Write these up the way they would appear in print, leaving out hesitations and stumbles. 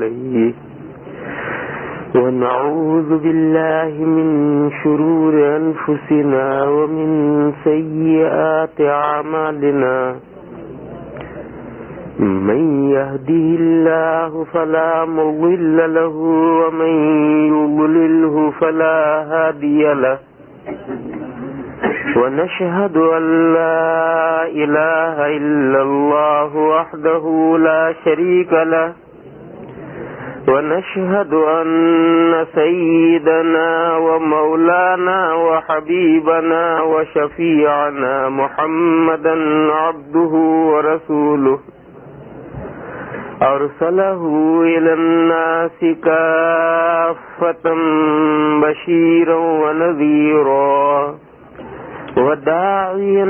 عليه ونعوذ بالله من شرور أنفسنا ومن سيئات أعمالنا من يهده الله فلا مضل له ومن يضلله فلا هادي له ونشهد أن لا إله إلا الله وحده لا شريك له ونشهد أن سيدنا ومولانا وحبيبنا وشفيعنا محمدا عبده ورسوله أرسله إلى الناس كافة بشيرا ونذيرا وداعيا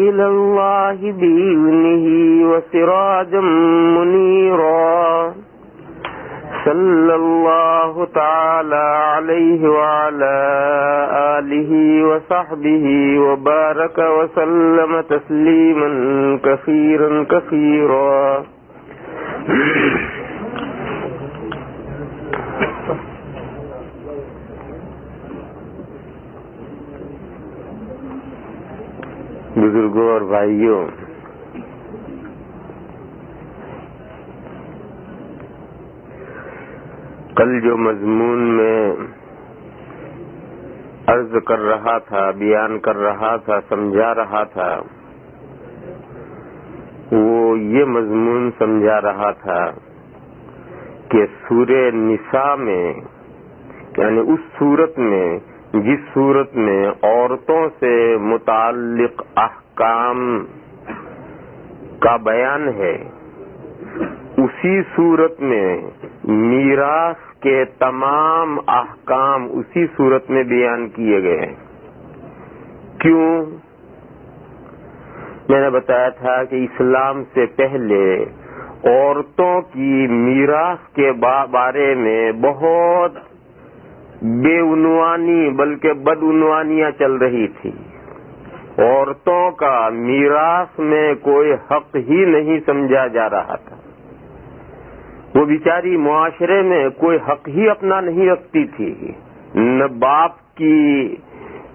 إلى الله بإذنه وسراجا منيرا صلى الله تعالى عليه وعلى آله وصحبه وبارك وسلم تسليما كثيرا كثيرا بزرگوں اور بھائیوں، کل جو مضمون میں عرض کر رہا تھا، بیان کر رہا تھا، سمجھا رہا تھا، وہ یہ مضمون سمجھا رہا تھا کہ سورہ نساء میں، یعنی اس صورت میں جس صورت میں عورتوں سے متعلق احکام کا بیان ہے، اسی صورت میں میراث کے تمام احکام اسی صورت میں بیان کیے گئے ہیں۔ کیوں؟ میں نے بتایا تھا کہ اسلام سے پہلے عورتوں کی میراث کے بارے میں بہت بے عنوانی بلکہ بدعنوانیاں چل رہی تھی۔ عورتوں کا میراث میں کوئی حق ہی نہیں سمجھا جا رہا تھا۔ وہ بیچاری معاشرے میں کوئی حق ہی اپنا نہیں رکھتی تھی، نہ باپ کی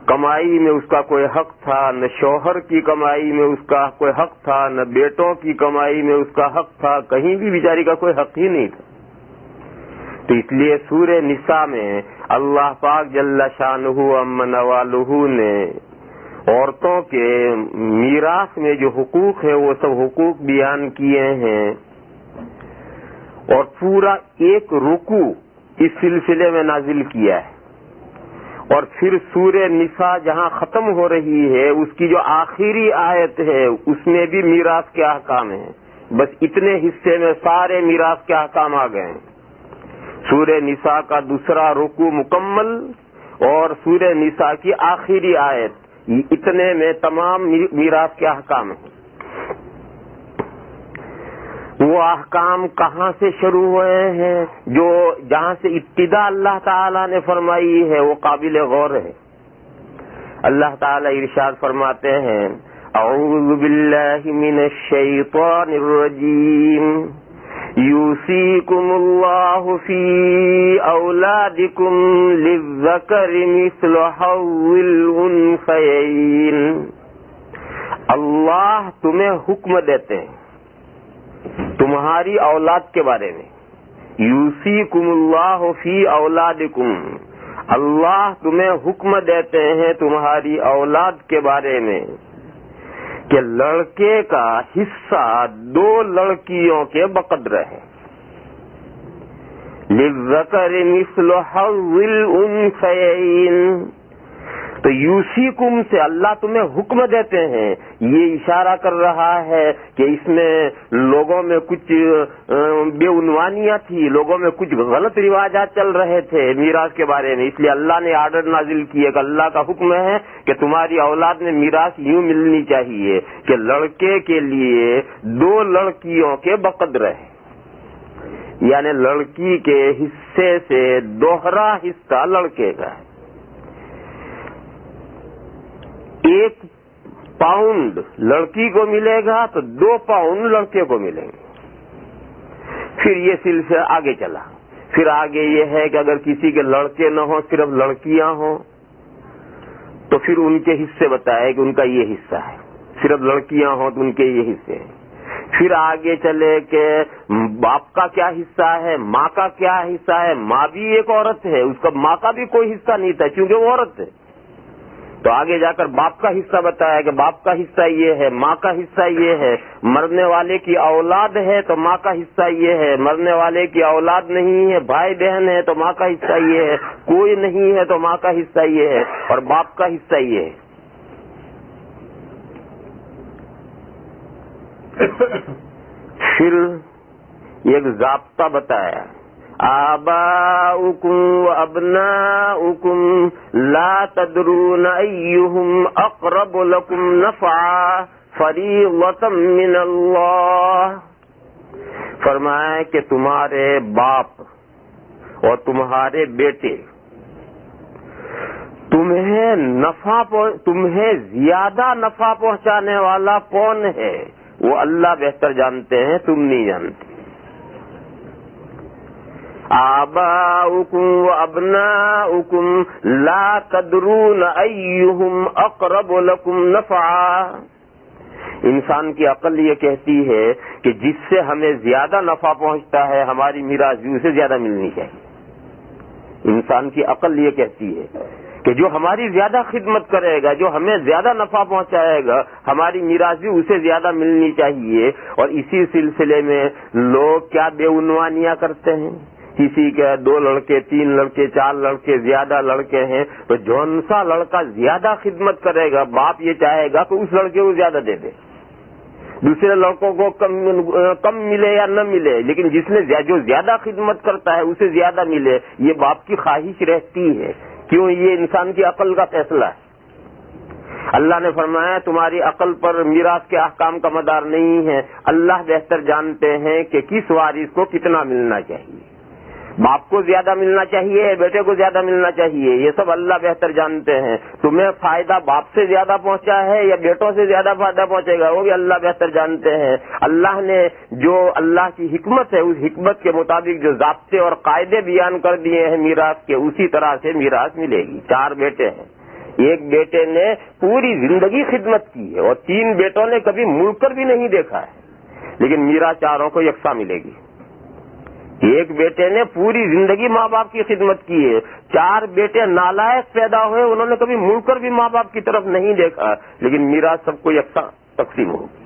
کمائی میں اس کا کوئی حق تھا، نہ شوہر کی کمائی میں اس کا کوئی حق تھا، نہ بیٹوں کی کمائی میں اس کا حق تھا، کہیں بھی بیچاری کا کوئی حق ہی نہیں تھا۔ تو اس لیے سورہ نساء میں اللہ پاک جل شانہ عم نوالہ نے عورتوں کے میراث میں جو حقوق ہیں وہ سب حقوق بیان کیے ہیں، اور پورا ایک رکوع اس سلسلے میں نازل کیا ہے۔ اور پھر سورہ نساء جہاں ختم ہو رہی ہے، اس کی جو آخری آیت ہے اس میں بھی میراث کے احکام ہیں۔ بس اتنے حصے میں سارے میراث کے احکام آ گئے ہیں۔ سورہ نساء کا دوسرا رکوع مکمل اور سورہ نساء کی آخری آیت، اتنے میں تمام میراث کے احکام ہیں۔ وہ احکام کہاں سے شروع ہوئے ہیں؟ جو جہاں سے ابتدا اللہ تعالیٰ نے فرمائی ہے وہ قابل غور ہے۔ اللہ تعالیٰ ارشاد فرماتے ہیں، اعوذ باللہ من الشیطان الرجیم، یوصیکم اللہ فی اولادکم للذکر مثل حظ الانثیین۔ اللہ تمہیں حکم دیتے ہیں تمہاری اولاد کے بارے میں، یوصیکم اللہ فی اولادکم، اللہ تمہیں حکم دیتے ہیں تمہاری اولاد کے بارے میں کہ لڑکے کا حصہ 2 لڑکیوں کے بقدر ہے۔ للذکر مثل حظ الانثیین، تو یوصیکم سے اللہ تمہیں حکم دیتے ہیں، یہ اشارہ کر رہا ہے کہ اس میں لوگوں میں کچھ بے عنوانیاں تھی، لوگوں میں کچھ غلط رواجات چل رہے تھے میراث کے بارے میں، اس لیے اللہ نے آرڈر نازل کیے کہ اللہ کا حکم ہے کہ تمہاری اولاد میں میراث یوں ملنی چاہیے کہ لڑکے کے لیے 2 لڑکیوں کے بقدر ہے، یعنی لڑکی کے حصے سے دوہرا حصہ لڑکے کا ہے۔ 1 پاؤنڈ لڑکی کو ملے گا تو 2 پاؤنڈ لڑکے کو ملیں گے۔ پھر یہ سلسلہ آگے چلا. پھر آگے یہ ہے کہ اگر کسی کے لڑکے نہ ہوں صرف لڑکیاں ہوں تو پھر ان کے حصے بتائے کہ ان کا یہ حصہ ہے. صرف لڑکیاں ہوں تو ان کے یہ حصے ہیں. پھر آگے چلے کہ باپ کا کیا حصہ ہے, ماں کا کیا حصہ ہے. ماں بھی ایک عورت ہے, اس کا ماں کا بھی کوئی حصہ نہیں تھا کیونکہ وہ عورت ہے. تو آگے جا کر باپ کا حصہ بتایا کہ باپ کا حصہ یہ ہے, ماں کا حصہ یہ ہے. مرنے والے کی اولاد ہے تو ماں کا حصہ یہ ہے, مرنے والے کی اولاد نہیں ہے, بھائی بہن ہے تو ماں کا حصہ یہ ہے, کوئی نہیں ہے تو ماں کا حصہ یہ ہے, اور باپ کا حصہ یہ ہے. پھر ایک ضابطہ بتایا, آباؤکم و ابناؤکم لا تدرون ایہم اقرب لکم نفعا فریضۃ من اللہ. فرمایا کہ تمہارے باپ اور تمہارے بیٹے تمہیں زیادہ نفع پہنچانے والا کون ہے وہ اللہ بہتر جانتے ہیں, تم نہیں جانتے. آباؤکم و ابناؤکم لا تدرون ایہم اقرب لکم نفعا. انسان کی عقل یہ کہتی ہے کہ جس سے ہمیں زیادہ نفع پہنچتا ہے ہماری میراث بھی اسے زیادہ ملنی چاہیے. انسان کی عقل یہ کہتی ہے کہ جو ہماری زیادہ خدمت کرے گا, جو ہمیں زیادہ نفع پہنچائے گا, ہماری میراث بھی اسے زیادہ ملنی چاہیے. اور اسی سلسلے میں لوگ کیا بے عنوانیاں کرتے ہیں. کسی کے 2 لڑکے 3 لڑکے 4 لڑکے زیادہ لڑکے ہیں تو جون سا لڑکا زیادہ خدمت کرے گا باپ یہ چاہے گا کہ اس لڑکے کو زیادہ دے دے, دوسرے لڑکوں کو کم ملے یا نہ ملے, لیکن جس نے جو زیادہ خدمت کرتا ہے اسے زیادہ ملے. یہ باپ کی خواہش رہتی ہے. کیوں؟ یہ انسان کی عقل کا فیصلہ ہے. اللہ نے فرمایا تمہاری عقل پر میراث کے احکام کا مدار نہیں ہے, اللہ بہتر جانتے ہیں کہ کس وارث کو کتنا ملنا چاہیے. باپ کو زیادہ ملنا چاہیے, بیٹے کو زیادہ ملنا چاہیے, یہ سب اللہ بہتر جانتے ہیں. تمہیں فائدہ باپ سے زیادہ پہنچا ہے یا بیٹوں سے زیادہ فائدہ پہنچے گا وہ بھی اللہ بہتر جانتے ہیں. اللہ نے جو اللہ کی حکمت ہے اس حکمت کے مطابق جو ضابطے اور قاعدے بیان کر دیے ہیں میراث کے, اسی طرح سے میراث ملے گی. 4 بیٹے ہیں, ایک بیٹے نے پوری زندگی خدمت کی ہے اور 3 بیٹوں نے کبھی مڑ کر بھی نہیں دیکھا ہے, لیکن میراث چاروں کو یکساں ملے گی. ایک بیٹے نے پوری زندگی ماں باپ کی خدمت کی ہے, 4 بیٹے نالائق پیدا ہوئے, انہوں نے کبھی مڑ کر بھی ماں باپ کی طرف نہیں دیکھا, لیکن میراث سب کو یکساں تقسیم ہوگی.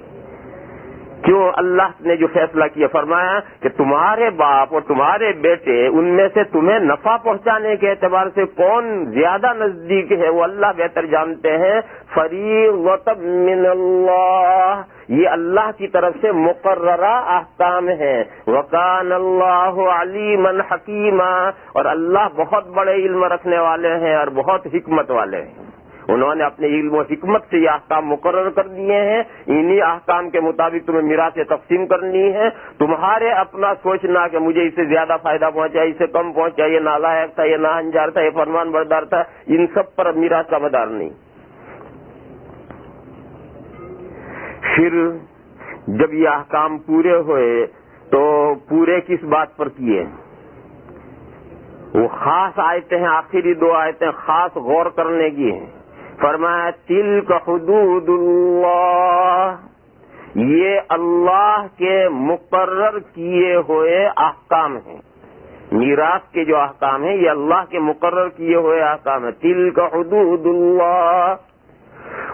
کیوں؟ اللہ نے جو فیصلہ کیا, فرمایا کہ تمہارے باپ اور تمہارے بیٹے ان میں سے تمہیں نفع پہنچانے کے اعتبار سے کون زیادہ نزدیک ہے وہ اللہ بہتر جانتے ہیں. فریضۃ من اللہ, یہ اللہ کی طرف سے مقررہ احکام ہیں. وکان اللہ علیما حکیما, اور اللہ بہت بڑے علم رکھنے والے ہیں اور بہت حکمت والے ہیں. انہوں نے اپنے علم و حکمت سے یہ احکام مقرر کر دیے ہیں. انہی احکام کے مطابق تمہیں میراث تقسیم کرنی ہے. تمہارے اپنا سوچنا کہ مجھے اس سے زیادہ فائدہ پہنچا, اس سے کم پہنچا, یہ نالائق تھا, یہ ناہنجار تھا, یہ فرمان بردار تھا, ان سب پر میراث کا مدار نہیں. پھر جب یہ احکام پورے ہوئے تو پورے کس بات پر کیے؟ وہ خاص آیتیں ہیں, آخری 2 آیتیں خاص غور کرنے کی ہیں. فرمایا تلک حدود اللہ, یہ اللہ کے مقرر کیے ہوئے احکام ہیں. میراث کے جو احکام ہیں یہ اللہ کے مقرر کیے ہوئے احکام ہیں. تلک حدود اللہ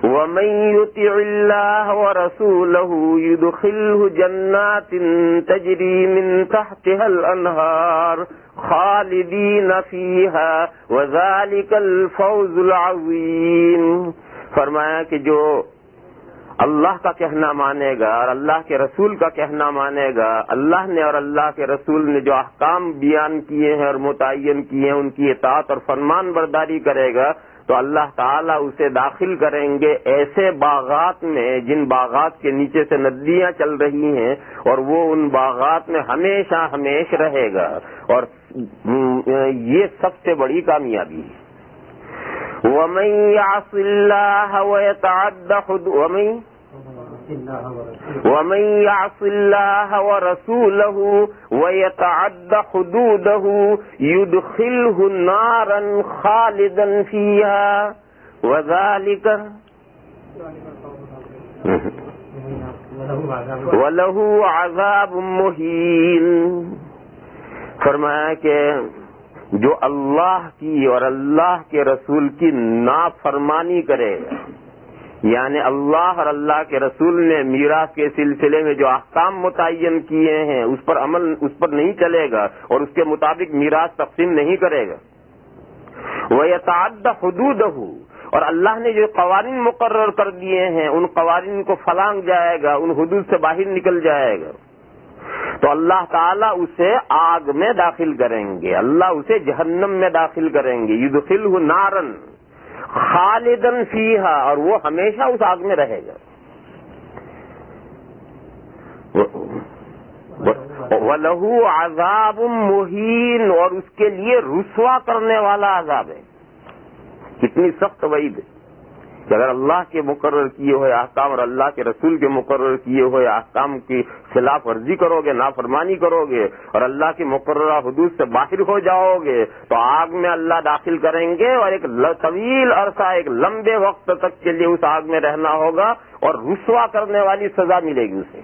ومن يطع الله ورسوله يدخله جنات تجري من تحتها الأنهار خالدين فيها وذلك الفوز العظيم. فرمایا کہ جو اللہ کا کہنا مانے گا اور اللہ کے رسول کا کہنا مانے گا, اللہ نے اور اللہ کے رسول نے جو احکام بیان کیے ہیں اور متعین کیے ہیں ان کی اطاعت اور فرمان برداری کرے گا تو اللہ تعالیٰ اسے داخل کریں گے ایسے باغات میں جن باغات کے نیچے سے ندیاں چل رہی ہیں, اور وہ ان باغات میں ہمیشہ ہمیشہ رہے گا. اور یہ سب سے بڑی کامیابی ہے. وَمَن يَعْصِ اللَّهَ وَيَتَعَدَّ حُدُودَهُ ومن يعص الله ورسوله ويتعد حدوده يدخله نارا خالدا فيها وذلك وله عذاب مہین۔ فرمایا کہ جو اللہ کی اور اللہ کے رسول کی نافرمانی کرے، یعنی اللہ اور اللہ کے رسول نے میراث کے سلسلے میں جو احکام متعین کیے ہیں اس پر عمل اس پر نہیں چلے گا اور اس کے مطابق میراث تقسیم نہیں کرے گا، وَيَتَعَدَّ حُدُودَهُ، اور اللہ نے جو قوانین مقرر کر دیے ہیں ان قوانین کو فلانگ جائے گا، ان حدود سے باہر نکل جائے گا، تو اللہ تعالیٰ اسے آگ میں داخل کریں گے، اللہ اسے جہنم میں داخل کریں گے، یدخلہ نارن خالدن فیہا، اور وہ ہمیشہ اس آگ میں رہے گا، وَلَهُ عَذَابٌ مُہین، اور اس کے لیے رسوا کرنے والا عذاب ہے۔ کتنی سخت وعید ہے کہ اگر اللہ کے مقرر کیے ہوئے احکام اور اللہ کے رسول کے مقرر کیے ہوئے احکام کی خلاف ورزی کرو گے، نافرمانی کرو گے اور اللہ کی مقررہ حدود سے باہر ہو جاؤ گے تو آگ میں اللہ داخل کریں گے، اور ایک طویل عرصہ، ایک لمبے وقت تک کے لیے اس آگ میں رہنا ہوگا اور رسوا کرنے والی سزا ملے گی اسے۔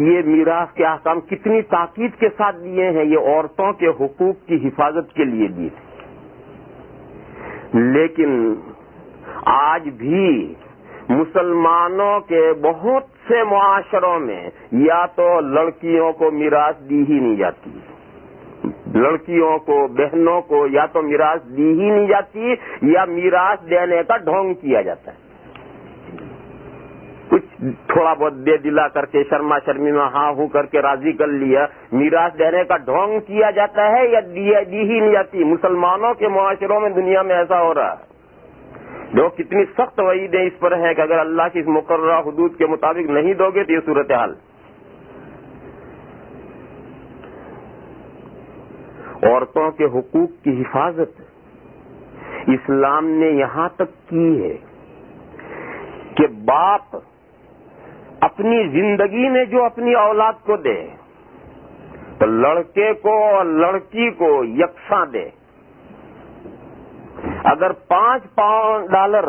یہ میراث کے احکام کتنی تاکید کے ساتھ دیے ہیں، یہ عورتوں کے حقوق کی حفاظت کے لیے دیے تھے، لیکن آج بھی مسلمانوں کے بہت سے معاشروں میں یا تو لڑکیوں کو میراث دی ہی نہیں جاتی، لڑکیوں کو، بہنوں کو یا تو میراث دی ہی نہیں جاتی یا میراث دینے کا ڈھونگ کیا جاتا ہے، کچھ تھوڑا بہت دے دلا کر کے شرما شرمی میں ہاں ہوں کر کے راضی کر لیا، میراث دینے کا ڈھونگ کیا جاتا ہے یا دی ہی نہیں جاتی۔ مسلمانوں کے معاشروں میں، دنیا میں ایسا ہو رہا ہے۔ جو کتنی سخت وعیدیں اس پر ہیں کہ اگر اللہ کی اس مقررہ حدود کے مطابق نہیں دو گے تو یہ صورتحال۔ عورتوں کے حقوق کی حفاظت اسلام نے یہاں تک کی ہے کہ باپ اپنی زندگی میں جو اپنی اولاد کو دے تو لڑکے کو اور لڑکی کو یکساں دے۔ اگر $5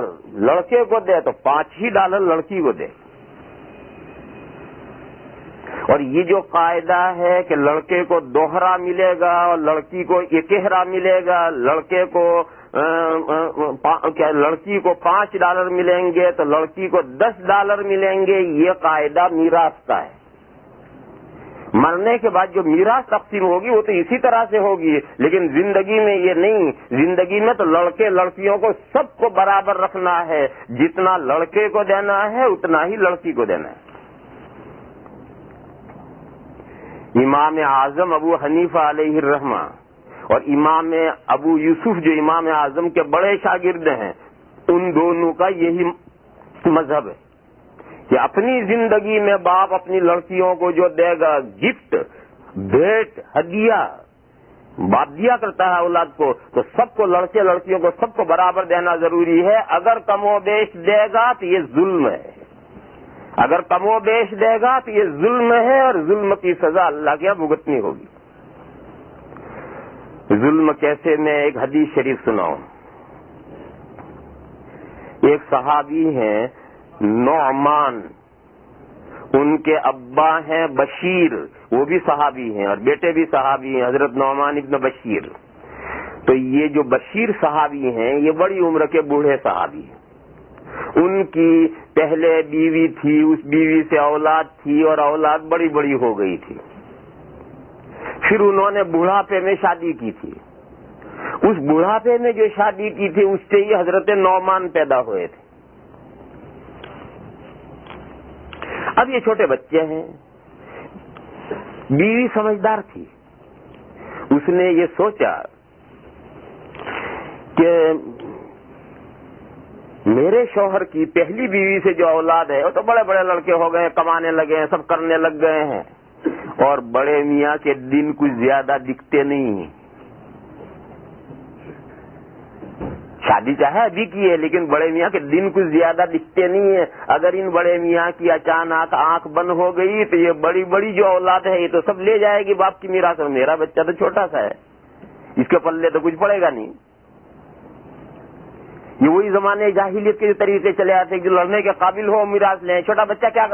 لڑکے کو دے تو $5 لڑکی کو دے۔ اور یہ جو قاعدہ ہے کہ لڑکے کو دوہرا ملے گا اور لڑکی کو اکہرا ملے گا، لڑکے کو لڑکی کو $5 ملیں گے تو لڑکی کو $10 ملیں گے، یہ قاعدہ میراث کا ہے۔ مرنے کے بعد جو میراث تقسیم ہوگی وہ تو اسی طرح سے ہوگی، لیکن زندگی میں یہ نہیں۔ زندگی میں تو لڑکے لڑکیوں کو سب کو برابر رکھنا ہے، جتنا لڑکے کو دینا ہے اتنا ہی لڑکی کو دینا ہے۔ امام اعظم ابو حنیفہ علیہ الرحمہ اور امام ابو یوسف جو امام اعظم کے بڑے شاگرد ہیں، ان دونوں کا یہی مذہب ہے کہ اپنی زندگی میں باپ اپنی لڑکیوں کو جو دے گا، گفٹ، بھیٹ، ہدیہ باپ دیا کرتا ہے اولاد کو، تو سب کو، لڑکے لڑکیوں کو سب کو برابر دینا ضروری ہے۔ اگر کم و بیش دے گا تو یہ ظلم ہے، اگر کم و بیش دے گا تو یہ ظلم ہے، اور ظلم کی سزا اللہ کے یہاں بھگتنی ہوگی۔ ظلم کیسے؟ میں ایک حدیث شریف سناؤں۔ ایک صحابی ہیں نعمان، ان کے ابا ہیں بشیر، وہ بھی صحابی ہیں اور بیٹے بھی صحابی ہیں، حضرت نعمان ابن بشیر۔ تو یہ جو بشیر صحابی ہیں یہ بڑی عمر کے بوڑھے صحابی ہیں۔ ان کی پہلے بیوی تھی، اس بیوی سے اولاد تھی اور اولاد بڑی بڑی ہو گئی تھی۔ پھر انہوں نے بڑھاپے میں شادی کی تھی۔ اس بڑھاپے میں جو شادی کی تھی اس سے ہی حضرت نعمان پیدا ہوئے تھے۔ اب یہ چھوٹے بچے ہیں، بیوی سمجھدار تھی، اس نے یہ سوچا کہ میرے شوہر کی پہلی بیوی سے جو اولاد ہے وہ تو بڑے بڑے لڑکے ہو گئے، کمانے لگے ہیں، سب کرنے لگ گئے ہیں، اور بڑے میاں کے دن کچھ زیادہ دکھتے نہیں ہیں۔ شادی چاہے ابھی کی ہے لیکن بڑے میاں کے دن کچھ زیادہ دکھتے نہیں ہیں. اگر ان بڑے میاں کی اچانک آنکھ بند ہو گئی تو یہ بڑی بڑی جو اولاد ہے یہ تو سب لے جائے گی باپ کی میراث. میرا بچہ تو چھوٹا سا ہے, اس کے پلے تو کچھ پڑے گا نہیں. یہ وہی زمانے جاہلیت کے جو طریقے چلے آتے ہیں جو لڑنے کے قابل ہو میراث لیں. چھوٹا بچہ کیا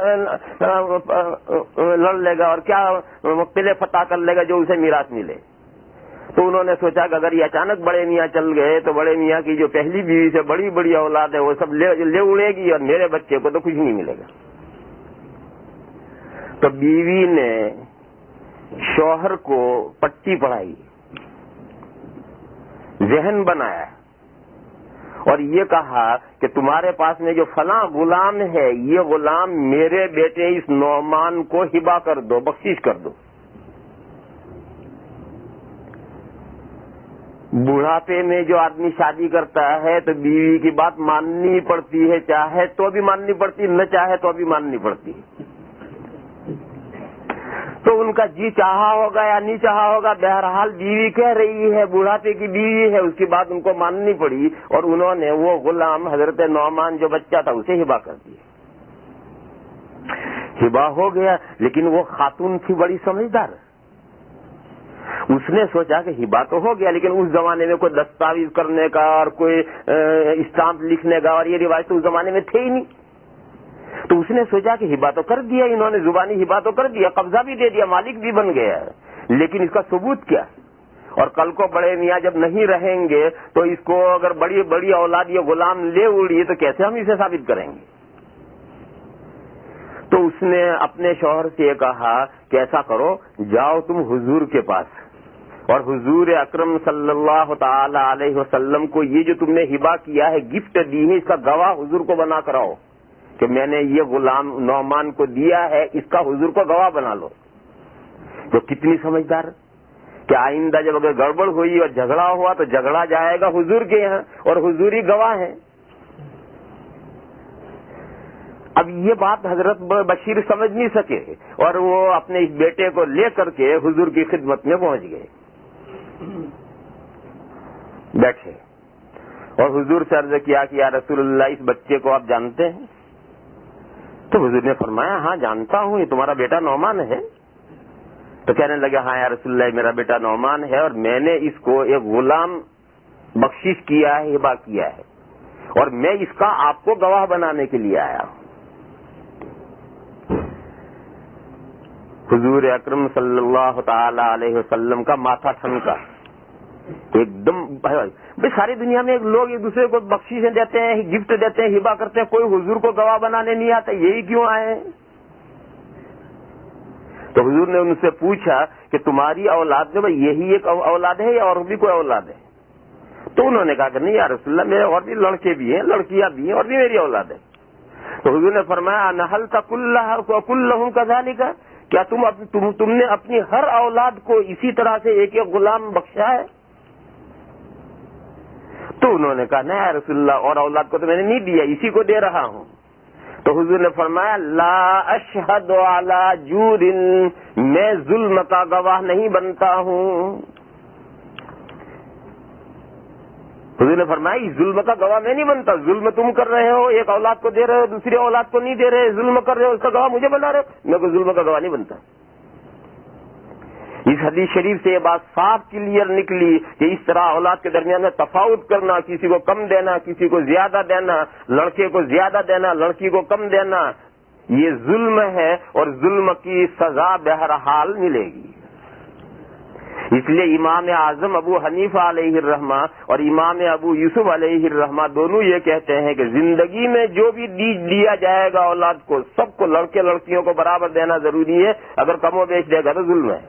لڑ لے گا اور کیا قلعے فتح کر لے گا جو اسے میراث ملے. تو انہوں نے سوچا کہ اگر یہ اچانک بڑے میاں چل گئے تو بڑے میاں کی جو پہلی بیوی سے بڑی بڑی اولاد ہے وہ سب لے اڑے گی اور میرے بچے کو تو کچھ نہیں ملے گا. تو بیوی نے شوہر کو پٹی پڑھائی, ذہن بنایا اور یہ کہا کہ تمہارے پاس میں جو فلاں غلام ہے یہ غلام میرے بیٹے اس نعمان کو ہبہ کر دو, بخشش کر دو. بڑھاپے میں جو آدمی شادی کرتا ہے تو بیوی کی بات ماننی پڑتی ہے, چاہے تو بھی ماننی پڑتی, نہ چاہے تو بھی ماننی پڑتی. تو ان کا جی چاہا ہوگا یا نہیں چاہا ہوگا, بہرحال بیوی کہہ رہی ہے, بڑھاپے کی بیوی ہے, اس کی بات ان کو ماننی پڑی اور انہوں نے وہ غلام حضرت نعمان جو بچہ تھا اسے ہبہ کر دیا. ہبہ ہو گیا لیکن وہ خاتون تھی بڑی سمجھدار. اس نے سوچا کہ ہبہ تو ہو گیا لیکن اس زمانے میں کوئی دستاویز کرنے کا اور کوئی اسٹامپ لکھنے کا اور یہ رواج تو اس زمانے میں تھے ہی نہیں. تو اس نے سوچا کہ ہبہ تو کر دیا, انہوں نے زبانی ہبہ تو کر دیا, قبضہ بھی دے دیا, مالک بھی بن گیا ہے, لیکن اس کا ثبوت کیا؟ اور کل کو بڑے میاں جب نہیں رہیں گے تو اس کو اگر بڑی بڑی اولاد یہ غلام لے اڑی تو کیسے ہم اسے ثابت کریں گے؟ تو اس نے اپنے شوہر سے یہ کہا کہ ایسا کرو, جاؤ تم حضور کے پاس اور حضور اکرم صلی اللہ تعالی علیہ وسلم کو یہ جو تم نے ہبہ کیا ہے, گفٹ دی ہے, اس کا گواہ حضور کو بنا کراؤ کہ میں نے یہ غلام نعمان کو دیا ہے, اس کا حضور کو گواہ بنا لو. تو کتنی سمجھدار کہ آئندہ جب اگر گڑبڑ ہوئی اور جھگڑا ہوا تو جھگڑا جائے گا حضور کے یہاں اور حضور ہی گواہ ہیں. اب یہ بات حضرت بشیر سمجھ نہیں سکے اور وہ اپنے اس بیٹے کو لے کر کے حضور کی خدمت میں پہنچ گئے. بیٹھے اور حضور سے عرض کیا کہ یا رسول اللہ اس بچے کو آپ جانتے ہیں؟ تو حضور نے فرمایا ہاں جانتا ہوں, یہ تمہارا بیٹا نعمان ہے. تو کہنے لگے ہاں یا رسول اللہ میرا بیٹا نعمان ہے اور میں نے اس کو ایک غلام بخشش کیا ہے, ہبہ کیا ہے اور میں اس کا آپ کو گواہ بنانے کے لیے آیا ہوں. حضور اکرم صلی اللہ تعالی علیہ وسلم کا ماتھا ٹھنکا ایک دم. بھائی ساری دنیا میں لوگ ایک دوسرے کو بخششیں دیتے ہیں, گفٹ دیتے ہیں, ہبہ کرتے ہیں, کوئی حضور کو گواہ بنانے نہیں آتا, یہی کیوں آئے ہیں؟ تو حضور نے ان سے پوچھا کہ تمہاری اولاد میں بھائی یہی ایک اولاد ہے یا اور بھی کوئی اولاد ہے؟ تو انہوں نے کہا کہ نہیں یا رسول اللہ میرے اور بھی لڑکے بھی ہیں, لڑکیاں بھی ہیں اور بھی میری اولاد ہے. تو حضور نے فرمایا نحلت کلہم کذالک, کیا تم نے اپنی ہر اولاد کو اسی طرح سے ایک ایک غلام بخشا ہے؟ تو انہوں نے کہا نہیں یا رسول اللہ اور اولاد کو تو میں نے نہیں دیا, اسی کو دے رہا ہوں. تو حضور نے فرمایا لا اشہد علی جور, میں ظلم کا گواہ نہیں بنتا ہوں. حضور نے فرمایا ظلم کا گواہ میں نہیں بنتا, ظلم تم کر رہے ہو, ایک اولاد کو دے رہے ہو دوسری اولاد کو نہیں دے رہے, ظلم کر رہے ہو, اس کا گواہ مجھے بنا رہے ہو, میں کوئی ظلم کا گواہ نہیں بنتا. اس حدیث شریف سے یہ بات صاف کلیئر نکلی کہ اس طرح اولاد کے درمیان میں تفاوت کرنا, کسی کو کم دینا, کسی کو زیادہ دینا, لڑکے کو زیادہ دینا, لڑکی کو کم دینا, یہ ظلم ہے اور ظلم کی سزا بہرحال ملے گی. اس لیے امام اعظم ابو حنیفہ علیہ الرحمہ اور امام ابو یوسف علیہ الرحمہ دونوں یہ کہتے ہیں کہ زندگی میں جو بھی دیا جائے گا اولاد کو, سب کو لڑکے لڑکیوں کو برابر دینا ضروری ہے, اگر کم و بیش دے گا تو ظلم ہے.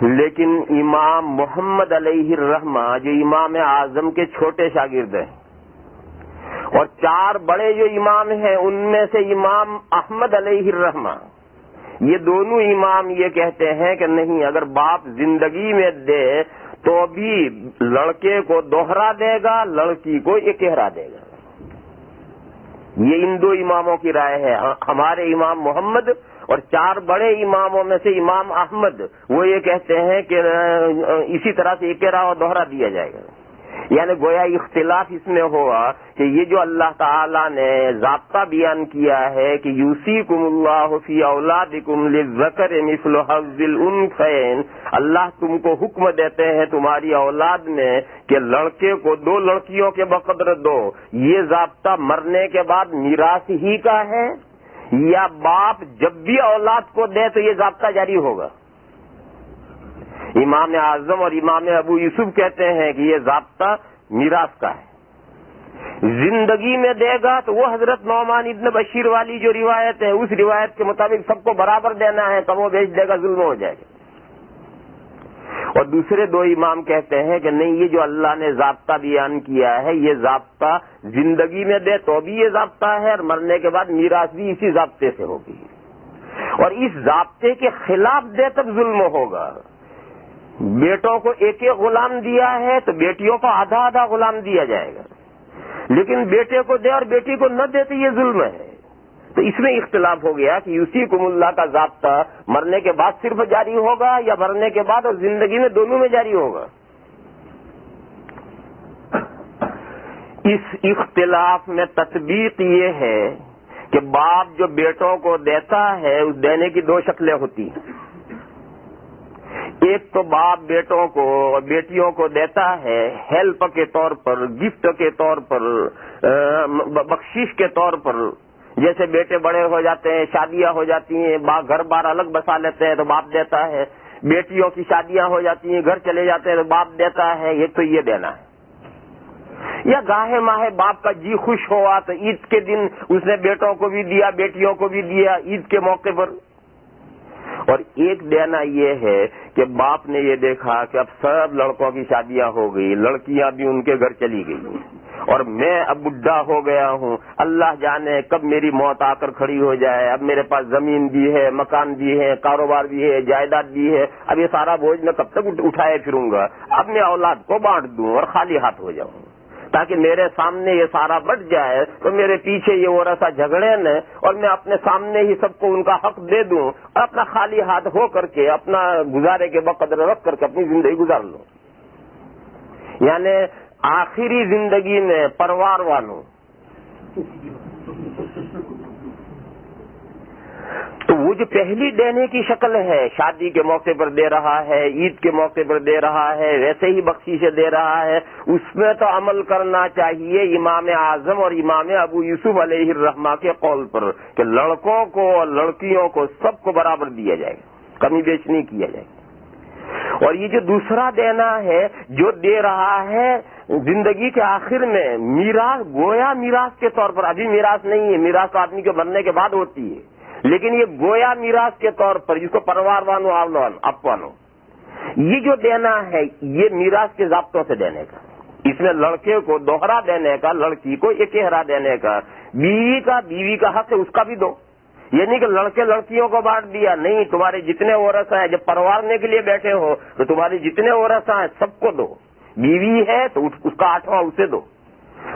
لیکن امام محمد علیہ الرحمہ جو امام اعظم کے چھوٹے شاگرد ہیں اور 4 بڑے جو امام ہیں ان میں سے امام احمد علیہ الرحمہ, یہ دونوں امام یہ کہتے ہیں کہ نہیں, اگر باپ زندگی میں دے تو بھی لڑکے کو دوہرا دے گا, لڑکی کو اکہرا دے گا. یہ ان 2 اماموں کی رائے ہے. ہمارے امام محمد اور 4 بڑے اماموں میں سے امام احمد وہ یہ کہتے ہیں کہ اسی طرح سے اکہرا اور دوہرا دیا جائے گا. یعنی گویا اختلاف اس میں ہوا کہ یہ جو اللہ تعالیٰ نے ضابطہ بیان کیا ہے کہ یوصیکم اللہ فی اولادکم للذکر مثل حظ الانثیین، اللہ تم کو حکم دیتے ہیں تمہاری اولاد میں کہ لڑکے کو 2 لڑکیوں کے بقدر دو، یہ ضابطہ مرنے کے بعد میراث ہی کا ہے یا باپ جب بھی اولاد کو دے تو یہ ضابطہ جاری ہوگا؟ امام اعظم اور امام ابو یوسف کہتے ہیں کہ یہ ضابطہ میراث کا ہے، زندگی میں دے گا تو وہ حضرت نعمان ابن بشیر والی جو روایت ہے اس روایت کے مطابق سب کو برابر دینا ہے، کم و بیش دے گا ظلم ہو جائے گا۔ اور دوسرے 2 امام کہتے ہیں کہ نہیں، یہ جو اللہ نے ضابطہ بیان کیا ہے یہ ضابطہ زندگی میں دے تو بھی یہ ضابطہ ہے اور مرنے کے بعد میراث بھی اسی ضابطے سے ہوگی، اور اس ضابطے کے خلاف دے تب ظلم ہوگا۔ بیٹوں کو ایک غلام دیا ہے تو بیٹیوں کو آدھا غلام دیا جائے گا، لیکن بیٹے کو دے اور بیٹی کو نہ دے تو یہ ظلم ہے۔ تو اس میں اختلاف ہو گیا کہ یوصیکم اللہ کا ضابطہ مرنے کے بعد صرف جاری ہوگا یا مرنے کے بعد اور زندگی میں دونوں میں جاری ہوگا۔ اس اختلاف میں تطبیق یہ ہے کہ باپ جو بیٹوں کو دیتا ہے اس دینے کی 2 شکلیں ہوتی ہیں۔ ایک تو باپ بیٹوں کو اور بیٹیوں کو دیتا ہے ہیلپ کے طور پر، گفٹ کے طور پر، بخشش کے طور پر۔ جیسے بیٹے بڑے ہو جاتے ہیں، شادیاں ہو جاتی ہیں، گھر بار الگ بسا لیتے ہیں تو باپ دیتا ہے، بیٹیوں کی شادیاں ہو جاتی ہیں، گھر چلے جاتے ہیں تو باپ دیتا ہے۔ ایک تو یہ دینا ہے، یا گاہے ماہے باپ کا جی خوش ہوا تو عید کے دن اس نے بیٹوں کو بھی دیا، بیٹیوں کو بھی دیا عید کے موقع پر۔ اور ایک دینا یہ ہے کہ باپ نے یہ دیکھا کہ اب سب لڑکوں کی شادیاں ہو گئی، لڑکیاں بھی ان کے گھر چلی گئی اور میں اب بڈھا ہو گیا ہوں، اللہ جانے کب میری موت آ کر کھڑی ہو جائے، اب میرے پاس زمین بھی ہے، مکان بھی ہے، کاروبار بھی ہے، جائیداد بھی ہے، اب یہ سارا بوجھ میں کب تک اٹھائے پھروں گا، اب میں اولاد کو بانٹ دوں اور خالی ہاتھ ہو جاؤں تاکہ میرے سامنے یہ سارا بٹ جائے تو میرے پیچھے یہ ورثہ جھگڑے نہ اور میں اپنے سامنے ہی سب کو ان کا حق دے دوں اور اپنا خالی ہاتھ ہو کر کے اپنا گزارے کے بقدر رکھ کر کے اپنی زندگی گزار لوں۔ یعنی آخری زندگی میں پروار والوں تو وہ جو پہلی دینے کی شکل ہے، شادی کے موقع پر دے رہا ہے، عید کے موقع پر دے رہا ہے، ویسے ہی بخشیشیں دے رہا ہے، اس میں تو عمل کرنا چاہیے امام اعظم اور امام ابو یوسف علیہ الرحمہ کے قول پر کہ لڑکوں کو اور لڑکیوں کو سب کو برابر دیا جائے گا، کمی بیش نہیں کیا جائے گا۔ اور یہ جو دوسرا دینا ہے جو دے رہا ہے زندگی کے آخر میں میراث، گویا میراث کے طور پر، ابھی میراث نہیں ہے، میراث تو آدمی کے مرنے کے بعد ہوتی ہے، لیکن یہ گویا میراث کے طور پر جس کو پروار وانو اپوانو، یہ جو دینا ہے یہ میراث کے ضابطوں سے دینے کا، اس میں لڑکے کو دوہرا دینے کا، لڑکی کو اکہرا دینے کا، بیوی کا حق ہے اس کا بھی دو، یہ نہیں کہ لڑکے لڑکیوں کو بانٹ دیا، نہیں، تمہارے جتنے ورثہ ہیں جب پروارنے کے لیے بیٹھے ہو تو تمہارے جتنے ورثہ ہیں سب کو دو، بیوی ہے تو اس کا 8واں اسے دو،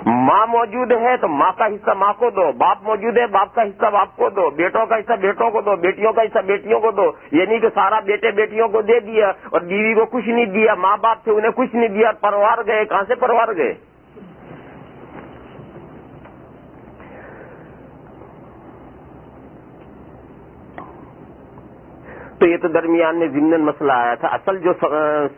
ماں موجود ہے تو ماں کا حصہ ماں کو دو، باپ موجود ہے باپ کا حصہ باپ کو دو، بیٹوں کا حصہ بیٹوں کو دو، بیٹیوں کا حصہ بیٹیوں کو دو، یہ نہیں کہ سارا بیٹے بیٹیوں کو دے دیا اور بیوی کو کچھ نہیں دیا، ماں باپ تھے انہیں کچھ نہیں دیا، پروار گئے، کہاں سے پروار گئے؟ تو یہ تو درمیان میں ضمن مسئلہ آیا تھا۔ اصل جو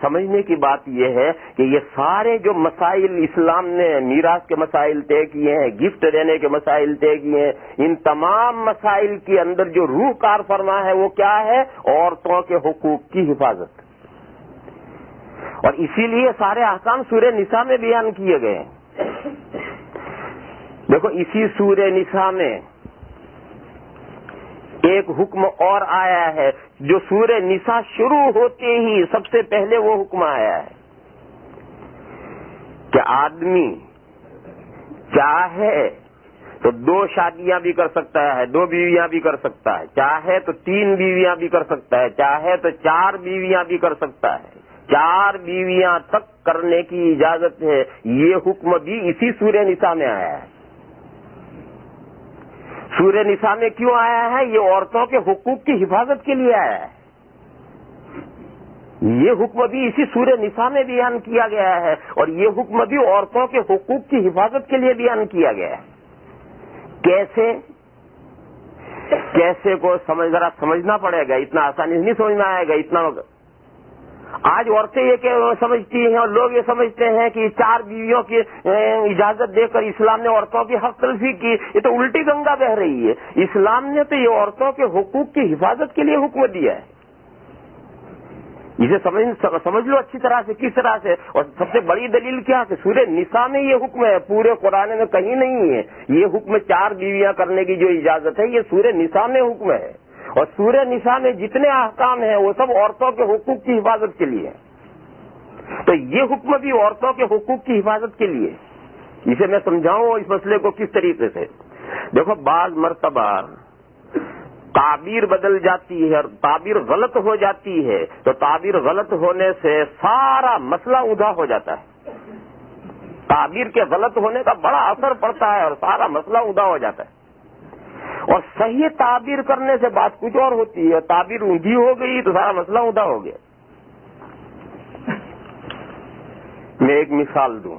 سمجھنے کی بات یہ ہے کہ یہ سارے جو مسائل اسلام نے میراث کے مسائل طے کیے ہیں، گفٹ دینے کے مسائل طے کیے ہیں، ان تمام مسائل کے اندر جو روح کار فرما ہے وہ کیا ہے؟ عورتوں کے حقوق کی حفاظت، اور اسی لیے سارے احکام سورہ نساء میں بیان کیے گئے ہیں۔ دیکھو اسی سورہ نساء میں ایک حکم اور آیا ہے جو سورہ نساء شروع ہوتے ہی سب سے پہلے وہ حکم آیا ہے کہ آدمی چاہے تو 2 شادیاں بھی کر سکتا ہے، 2 بیویاں بھی کر سکتا ہے، چاہے تو 3 بیویاں بھی کر سکتا ہے، چاہے تو 4 بیویاں بھی کر سکتا ہے، 4 بیویاں تک کرنے کی اجازت ہے۔ یہ حکم بھی اسی سورہ نساء میں آیا ہے۔ سورہ نساء میں کیوں آیا ہے؟ یہ عورتوں کے حقوق کی حفاظت کے لیے آیا ہے۔ یہ حکم بھی اسی سورہ نساء میں بیان کیا گیا ہے، اور یہ حکم بھی عورتوں کے حقوق کی حفاظت کے لیے بیان کیا گیا ہے۔ کیسے کو ذرا سمجھنا پڑے گا، اتنا آسانی سے نہیں سمجھنا آئے گا۔ اتنا آج عورتیں یہ کہ سمجھتی ہیں اور لوگ یہ سمجھتے ہیں کہ 4 بیویوں کی اجازت دے کر اسلام نے عورتوں کی حق تلفی کی، یہ تو الٹی گنگا بہہ رہی ہے۔ اسلام نے تو یہ عورتوں کے حقوق کی حفاظت کے لیے حکم دیا ہے۔ اسے سمجھ لو اچھی طرح سے، کس طرح سے۔ اور سب سے بڑی دلیل کیا کہ سورہ نساء میں یہ حکم ہے، پورے قرآن میں کہیں نہیں ہے۔ یہ حکم 4 بیویاں کرنے کی جو اجازت ہے، یہ سورہ نساء میں حکم ہے، اور سورہ نساء میں جتنے احکام ہیں وہ سب عورتوں کے حقوق کی حفاظت کے لیے ہے۔ تو یہ حکم بھی عورتوں کے حقوق کی حفاظت کے لیے۔ اسے میں سمجھاؤں اس مسئلے کو کس طریقے سے۔ دیکھو، بعض مرتبہ تعبیر بدل جاتی ہے اور تعبیر غلط ہو جاتی ہے، تو تعبیر غلط ہونے سے سارا مسئلہ اونھا ہو جاتا ہے۔ تعبیر کے غلط ہونے کا بڑا اثر پڑتا ہے اور سارا مسئلہ اونھا ہو جاتا ہے۔ اور صحیح تعبیر کرنے سے بات کچھ اور ہوتی ہے، اور تعبیر اونھی ہو گئی تو سارا مسئلہ اونھا ہو گیا۔ میں ایک مثال دوں۔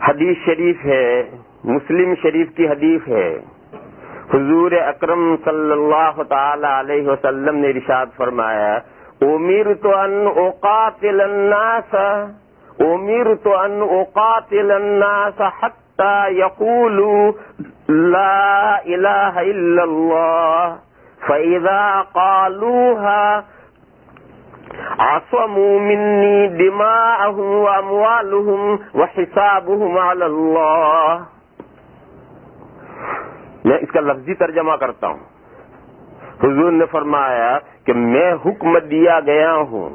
حدیث شریف ہے، مسلم شریف کی حدیث ہے، حضور اکرم صلی اللہ تعالی علیہ وسلم نے ارشاد فرمایا، امرت ان اقاتل الناس حتى يقولوا لا الہ الا اللہ فاذا قالوها عصموا منی دماءهم واموالهم وحسابهم علی اللہ۔ میں اس کا لفظی ترجمہ کرتا ہوں۔ حضور نے فرمایا کہ میں حکم دیا گیا ہوں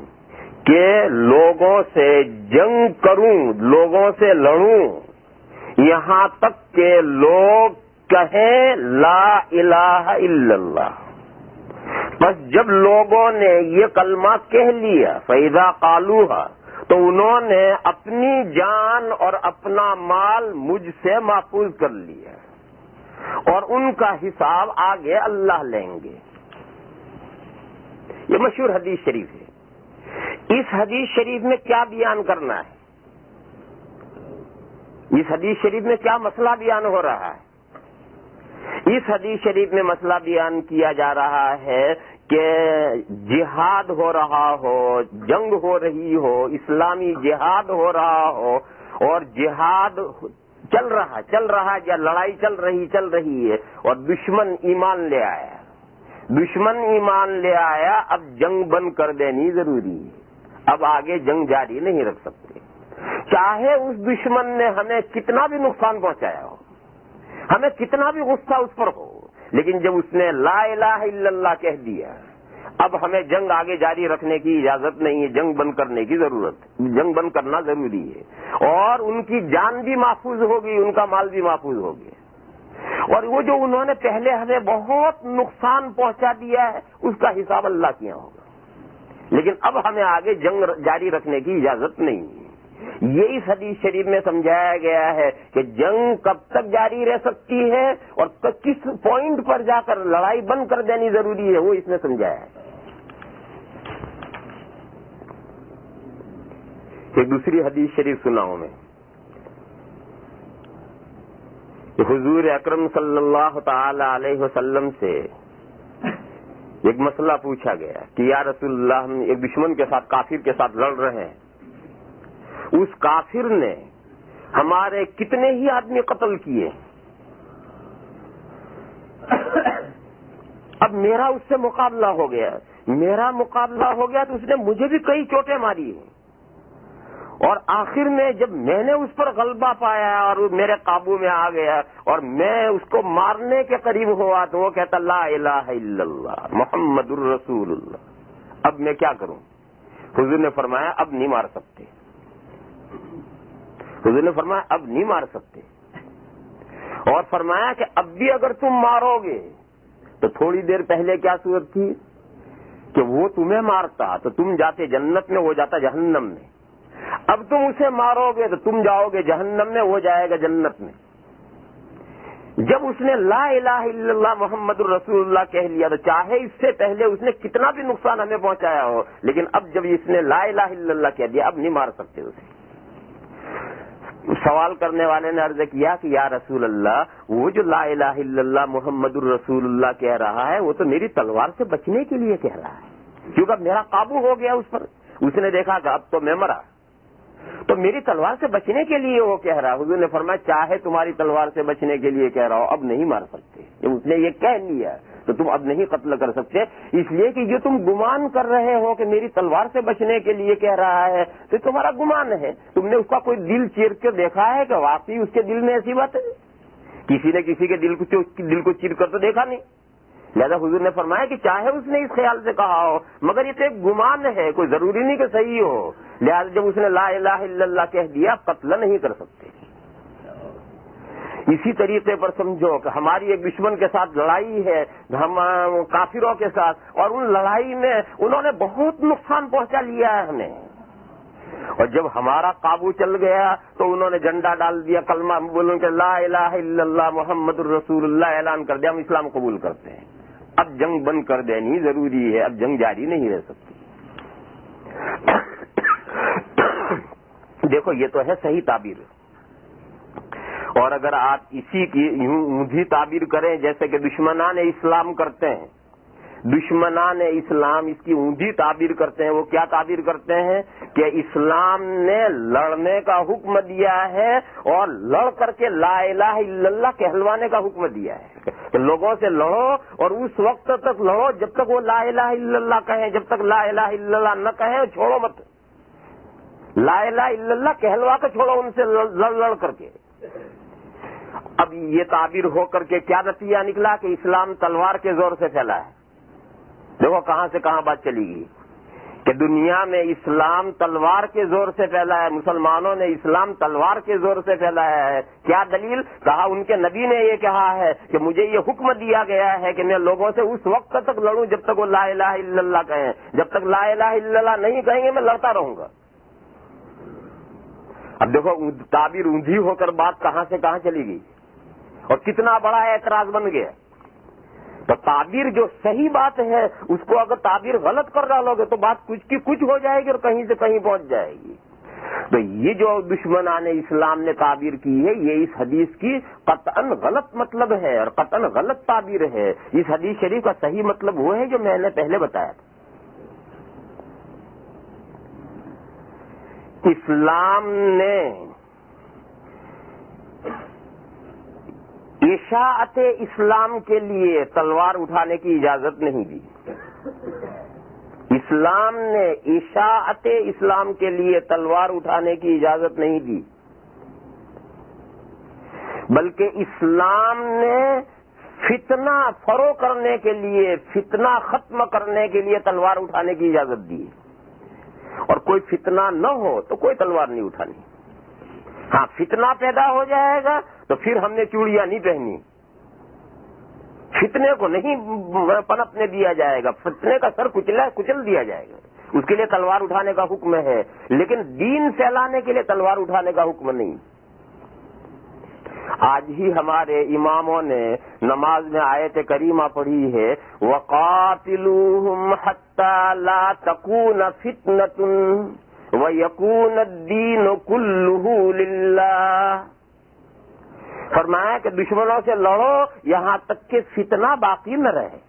کہ لوگوں سے جنگ کروں، لوگوں سے لڑوں، یہاں تک کہ لوگ کہیں لا الہ الا اللہ۔ بس جب لوگوں نے یہ کلمہ کہہ لیا، فَإِذَا قَالُوهَا، تو انہوں نے اپنی جان اور اپنا مال مجھ سے محفوظ کر لیا، اور ان کا حساب آگے اللہ لیں گے۔ یہ مشہور حدیث شریف ہے۔ اس حدیث شریف میں کیا بیان کرنا ہے؟ اس حدیث شریف میں کیا مسئلہ بیان ہو رہا ہے؟ اس حدیث شریف میں مسئلہ بیان کیا جا رہا ہے کہ جہاد ہو رہا ہو، جنگ ہو رہی ہو، اسلامی جہاد ہو رہا ہو، اور جہاد چل رہا یا لڑائی چل رہی ہے، اور دشمن ایمان لے آیا، اب جنگ بند کر دینی ضروری ہے، اب آگے جنگ جاری نہیں رکھ سکتے، چاہے اس دشمن نے ہمیں کتنا بھی نقصان پہنچایا ہو، ہمیں کتنا بھی غصہ اس پر ہو، لیکن جب اس نے لا الہ الا اللہ کہہ دیا، اب ہمیں جنگ آگے جاری رکھنے کی اجازت نہیں ہے، جنگ بند کرنے کی ضرورت، جنگ بند کرنا ضروری ہے، اور ان کی جان بھی محفوظ ہوگی، ان کا مال بھی محفوظ ہو گیا، اور وہ جو انہوں نے پہلے ہمیں بہت نقصان پہنچا دیا ہے اس کا حساب اللہ کیا ہوگا، لیکن اب ہمیں آگے جنگ جاری رکھنے کی اجازت نہیں ہے۔ یہ اس حدیث شریف میں سمجھایا گیا ہے کہ جنگ کب تک جاری رہ سکتی ہے اور کس پوائنٹ پر جا کر لڑائی بند کر دینی ضروری ہے، وہ اس میں سمجھایا ہے۔ ایک دوسری حدیث شریف سناؤں میں، کہ حضور اکرم صلی اللہ تعالی علیہ وسلم سے ایک مسئلہ پوچھا گیا کہ یا رسول اللہ، ہم ایک دشمن کے ساتھ، کافر کے ساتھ لڑ رہے ہیں، اس کافر نے ہمارے کتنے ہی آدمی قتل کیے، اب میرا اس سے مقابلہ ہو گیا تو اس نے مجھے بھی کئی چوٹیں ماری ہیں، اور آخر میں جب میں نے اس پر غلبہ پایا اور وہ میرے قابو میں آ گیا اور میں اس کو مارنے کے قریب ہوا تو وہ کہتا لا الہ الا اللہ محمد الرسول اللہ، اب میں کیا کروں؟ حضور نے فرمایا اب نہیں مار سکتے، حضور نے فرمایا اب نہیں مار سکتے، اور فرمایا کہ اب بھی اگر تم مارو گے تو تھوڑی دیر پہلے کیا صورت تھی کہ وہ تمہیں مارتا تو تم جاتے جنت میں، وہ جاتا جہنم میں، اب تم اسے مارو گے تو تم جاؤ گے جہنم میں، وہ جائے گا جنت میں۔ جب اس نے لا الہ الا اللہ محمد الرسول اللہ کہہ لیا تو چاہے اس سے پہلے اس نے کتنا بھی نقصان ہمیں پہنچایا ہو، لیکن اب جب اس نے لا الہ الا اللہ کہہ دیا اب نہیں مار سکتے اسے۔ سوال کرنے والے نے عرض کیا کہ یا رسول اللہ، وہ جو لا الہ الا اللہ محمد الرسول اللہ کہہ رہا ہے وہ تو میری تلوار سے بچنے کے لیے کہہ رہا ہے، کیونکہ اب میرا قابو ہو گیا اس پر، اس نے دیکھا کہ اب تو میں مرا، تو میری تلوار سے بچنے کے لیے وہ کہہ رہا ہے۔ حضور نے فرمایا چاہے تمہاری تلوار سے بچنے کے لیے کہہ رہا ہو اب نہیں مار سکتے، جب اس نے یہ کہہ لیا تو تم اب نہیں قتل کر سکتے، اس لیے کہ جو تم گمان کر رہے ہو کہ میری تلوار سے بچنے کے لیے کہہ رہا ہے تو تمہارا گمان ہے، تم نے اس کا کوئی دل چیر کے دیکھا ہے کہ واقعی اس کے دل میں ایسی بات ہے؟ کسی نے کسی کے دل کو چیر کر تو دیکھا نہیں، لہذا حضور نے فرمایا کہ چاہے اس نے اس خیال سے کہا ہو مگر یہ تو ایک گمان ہے، کوئی ضروری نہیں کہ صحیح ہو، لہذا جب اس نے لا الہ الا اللہ کہہ دیا قتل نہیں کر سکتے۔ اسی طریقے پر سمجھو کہ ہماری ایک دشمن کے ساتھ لڑائی ہے، ہم کافروں کے ساتھ، اور ان لڑائی میں انہوں نے بہت نقصان پہنچا لیا ہے ہمیں، اور جب ہمارا قابو چل گیا تو انہوں نے جھنڈا ڈال دیا، کلمہ بولوں کہ لا الہ الا اللہ محمد الرسول اللہ اعلان کر دیا، ہم اسلام قبول کرتے ہیں۔ اب جنگ بند کر دینی ضروری ہے، اب جنگ جاری نہیں رہ سکتی۔ دیکھو یہ تو ہے صحیح تعبیر، اور اگر آپ اسی کی یوں اونھی تعبیر کریں جیسے کہ دشمنان اسلام کرتے ہیں، دشمنان اسلام اس کی اونھی تعبیر کرتے ہیں، وہ کیا تعبیر کرتے ہیں کہ اسلام نے لڑنے کا حکم دیا ہے اور لڑ کر کے لا الہ الا اللہ کہلوانے کا حکم دیا ہے کہ لوگوں سے لڑو اور اس وقت تک لڑو جب تک وہ لا الہ الا اللہ کہیں، جب تک لا الہ الا اللہ نہ کہیں چھوڑو مت، لا الہ الا اللہ کہلوا کے چھوڑو ان سے لڑ کر کے۔ اب یہ تعبیر ہو کر کے کیا نتیجہ نکلا کہ اسلام تلوار کے زور سے پھیلا ہے۔ دیکھو کہاں سے کہاں بات چلی گئی کہ دنیا میں اسلام تلوار کے زور سے پھیلا ہے، مسلمانوں نے اسلام تلوار کے زور سے پھیلایا ہے۔ کیا دلیل؟ کہا ان کے نبی نے یہ کہا ہے کہ مجھے یہ حکم دیا گیا ہے کہ میں لوگوں سے اس وقت تک لڑوں جب تک وہ لا الہ الا اللہ کہیں، جب تک لا الہ الا اللہ نہیں کہیں گے میں لڑتا رہوں گا۔ اب دیکھو تعبیر اونھی ہو کر بات کہاں سے کہاں چلی گئی اور کتنا بڑا اعتراض بن گیا۔ تو تعبیر جو صحیح بات ہے اس کو اگر تعبیر غلط کر ڈالو گے تو بات کچھ کی کچھ ہو جائے گی اور کہیں سے کہیں پہنچ جائے گی۔ تو یہ جو دشمنان اسلام نے تعبیر کی ہے یہ اس حدیث کی قطعاً غلط مطلب ہے اور قطعاً غلط تعبیر ہے۔ اس حدیث شریف کا صحیح مطلب وہ ہے جو میں نے پہلے بتایا تھا۔ اسلام نے اشاعت اسلام کے لیے تلوار اٹھانے کی اجازت نہیں دی۔ اسلام نے اشاعت اسلام کے لیے تلوار اٹھانے کی اجازت نہیں دی، بلکہ اسلام نے فتنہ فروغ کرنے کے لیے، فتنہ ختم کرنے کے لیے تلوار اٹھانے کی اجازت دی، اور کوئی فتنہ نہ ہو تو کوئی تلوار نہیں اٹھانی۔ ہاں فتنہ پیدا ہو جائے گا تو پھر ہم نے چوڑیاں نہیں پہنی، فتنے کو نہیں پنپنے دیا جائے گا، فتنے کا سر کچل دیا جائے گا، اس کے لیے تلوار اٹھانے کا حکم ہے، لیکن دین پھیلانے کے لیے تلوار اٹھانے کا حکم نہیں۔ آج ہی ہمارے اماموں نے نماز میں آیت کریمہ پڑھی ہے وَقَاتِلُوهُمْ حَتَّى لَا تَكُونَ فِتْنَةٌ وَيَكُونَ الدِّينُ كُلُّهُ لِلَّهِ۔ فرمایا کہ دشمنوں سے لڑو یہاں تک کہ فتنہ باقی نہ رہے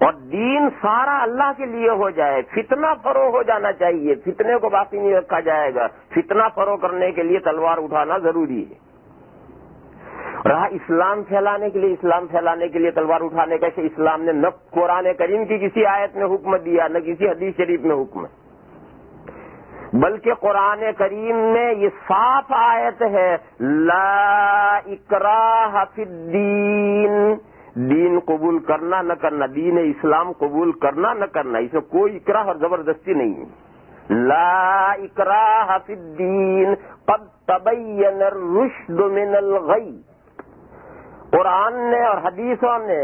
اور دین سارا اللہ کے لیے ہو جائے۔ فتنہ فروغ ہو جانا چاہیے، فتنے کو باقی نہیں رکھا جائے گا۔ فتنہ فروغ کرنے کے لیے تلوار اٹھانا ضروری ہے۔ رہا اسلام پھیلانے کے لیے، اسلام پھیلانے کے لیے تلوار اٹھانے کا اسلام نے نہ قرآن کریم کی کسی آیت میں حکم دیا نہ کسی حدیث شریف میں حکم ہے، بلکہ قرآن کریم میں یہ صاف آیت ہے لا اکراہ فی الدین، دین قبول کرنا نہ کرنا، دین اسلام قبول کرنا نہ کرنا، اس میں کوئی اکراہ اور زبردستی نہیں ہے۔ لا اکراہ فی الدین قد تبین الرشد من الغی، قرآن نے اور حدیثوں نے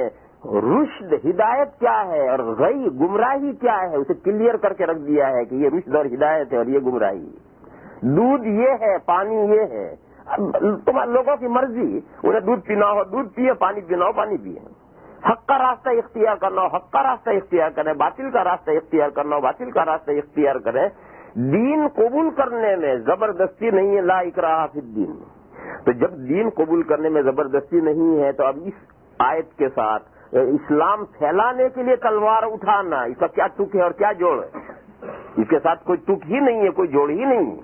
رشد ہدایت کیا ہے اور غی گمراہی کیا ہے اسے کلیئر کر کے رکھ دیا ہے کہ یہ رشد اور ہدایت ہے اور یہ گمراہی ہے۔ دودھ یہ ہے، پانی یہ ہے، تمہارے لوگوں کی مرضی، انہیں دودھ پینا ہو دودھ پیے، پانی پینا ہو پانی پیے، حق کا راستہ اختیار کرنا ہو حق کا راستہ اختیار کریں، باطل کا راستہ اختیار کرنا ہو باطل کا راستہ اختیار کریں۔ دین قبول کرنے میں زبردستی نہیں ہے، لا اکراہ فی الدین۔ تو جب دین قبول کرنے میں زبردستی نہیں ہے تو اب اس آیت کے ساتھ اسلام پھیلانے کے لیے تلوار اٹھانا، اس کا کیا ٹک ہے اور کیا جوڑ ہے؟ اس کے ساتھ کوئی ٹک ہی نہیں ہے، کوئی جوڑ ہی نہیں ہے۔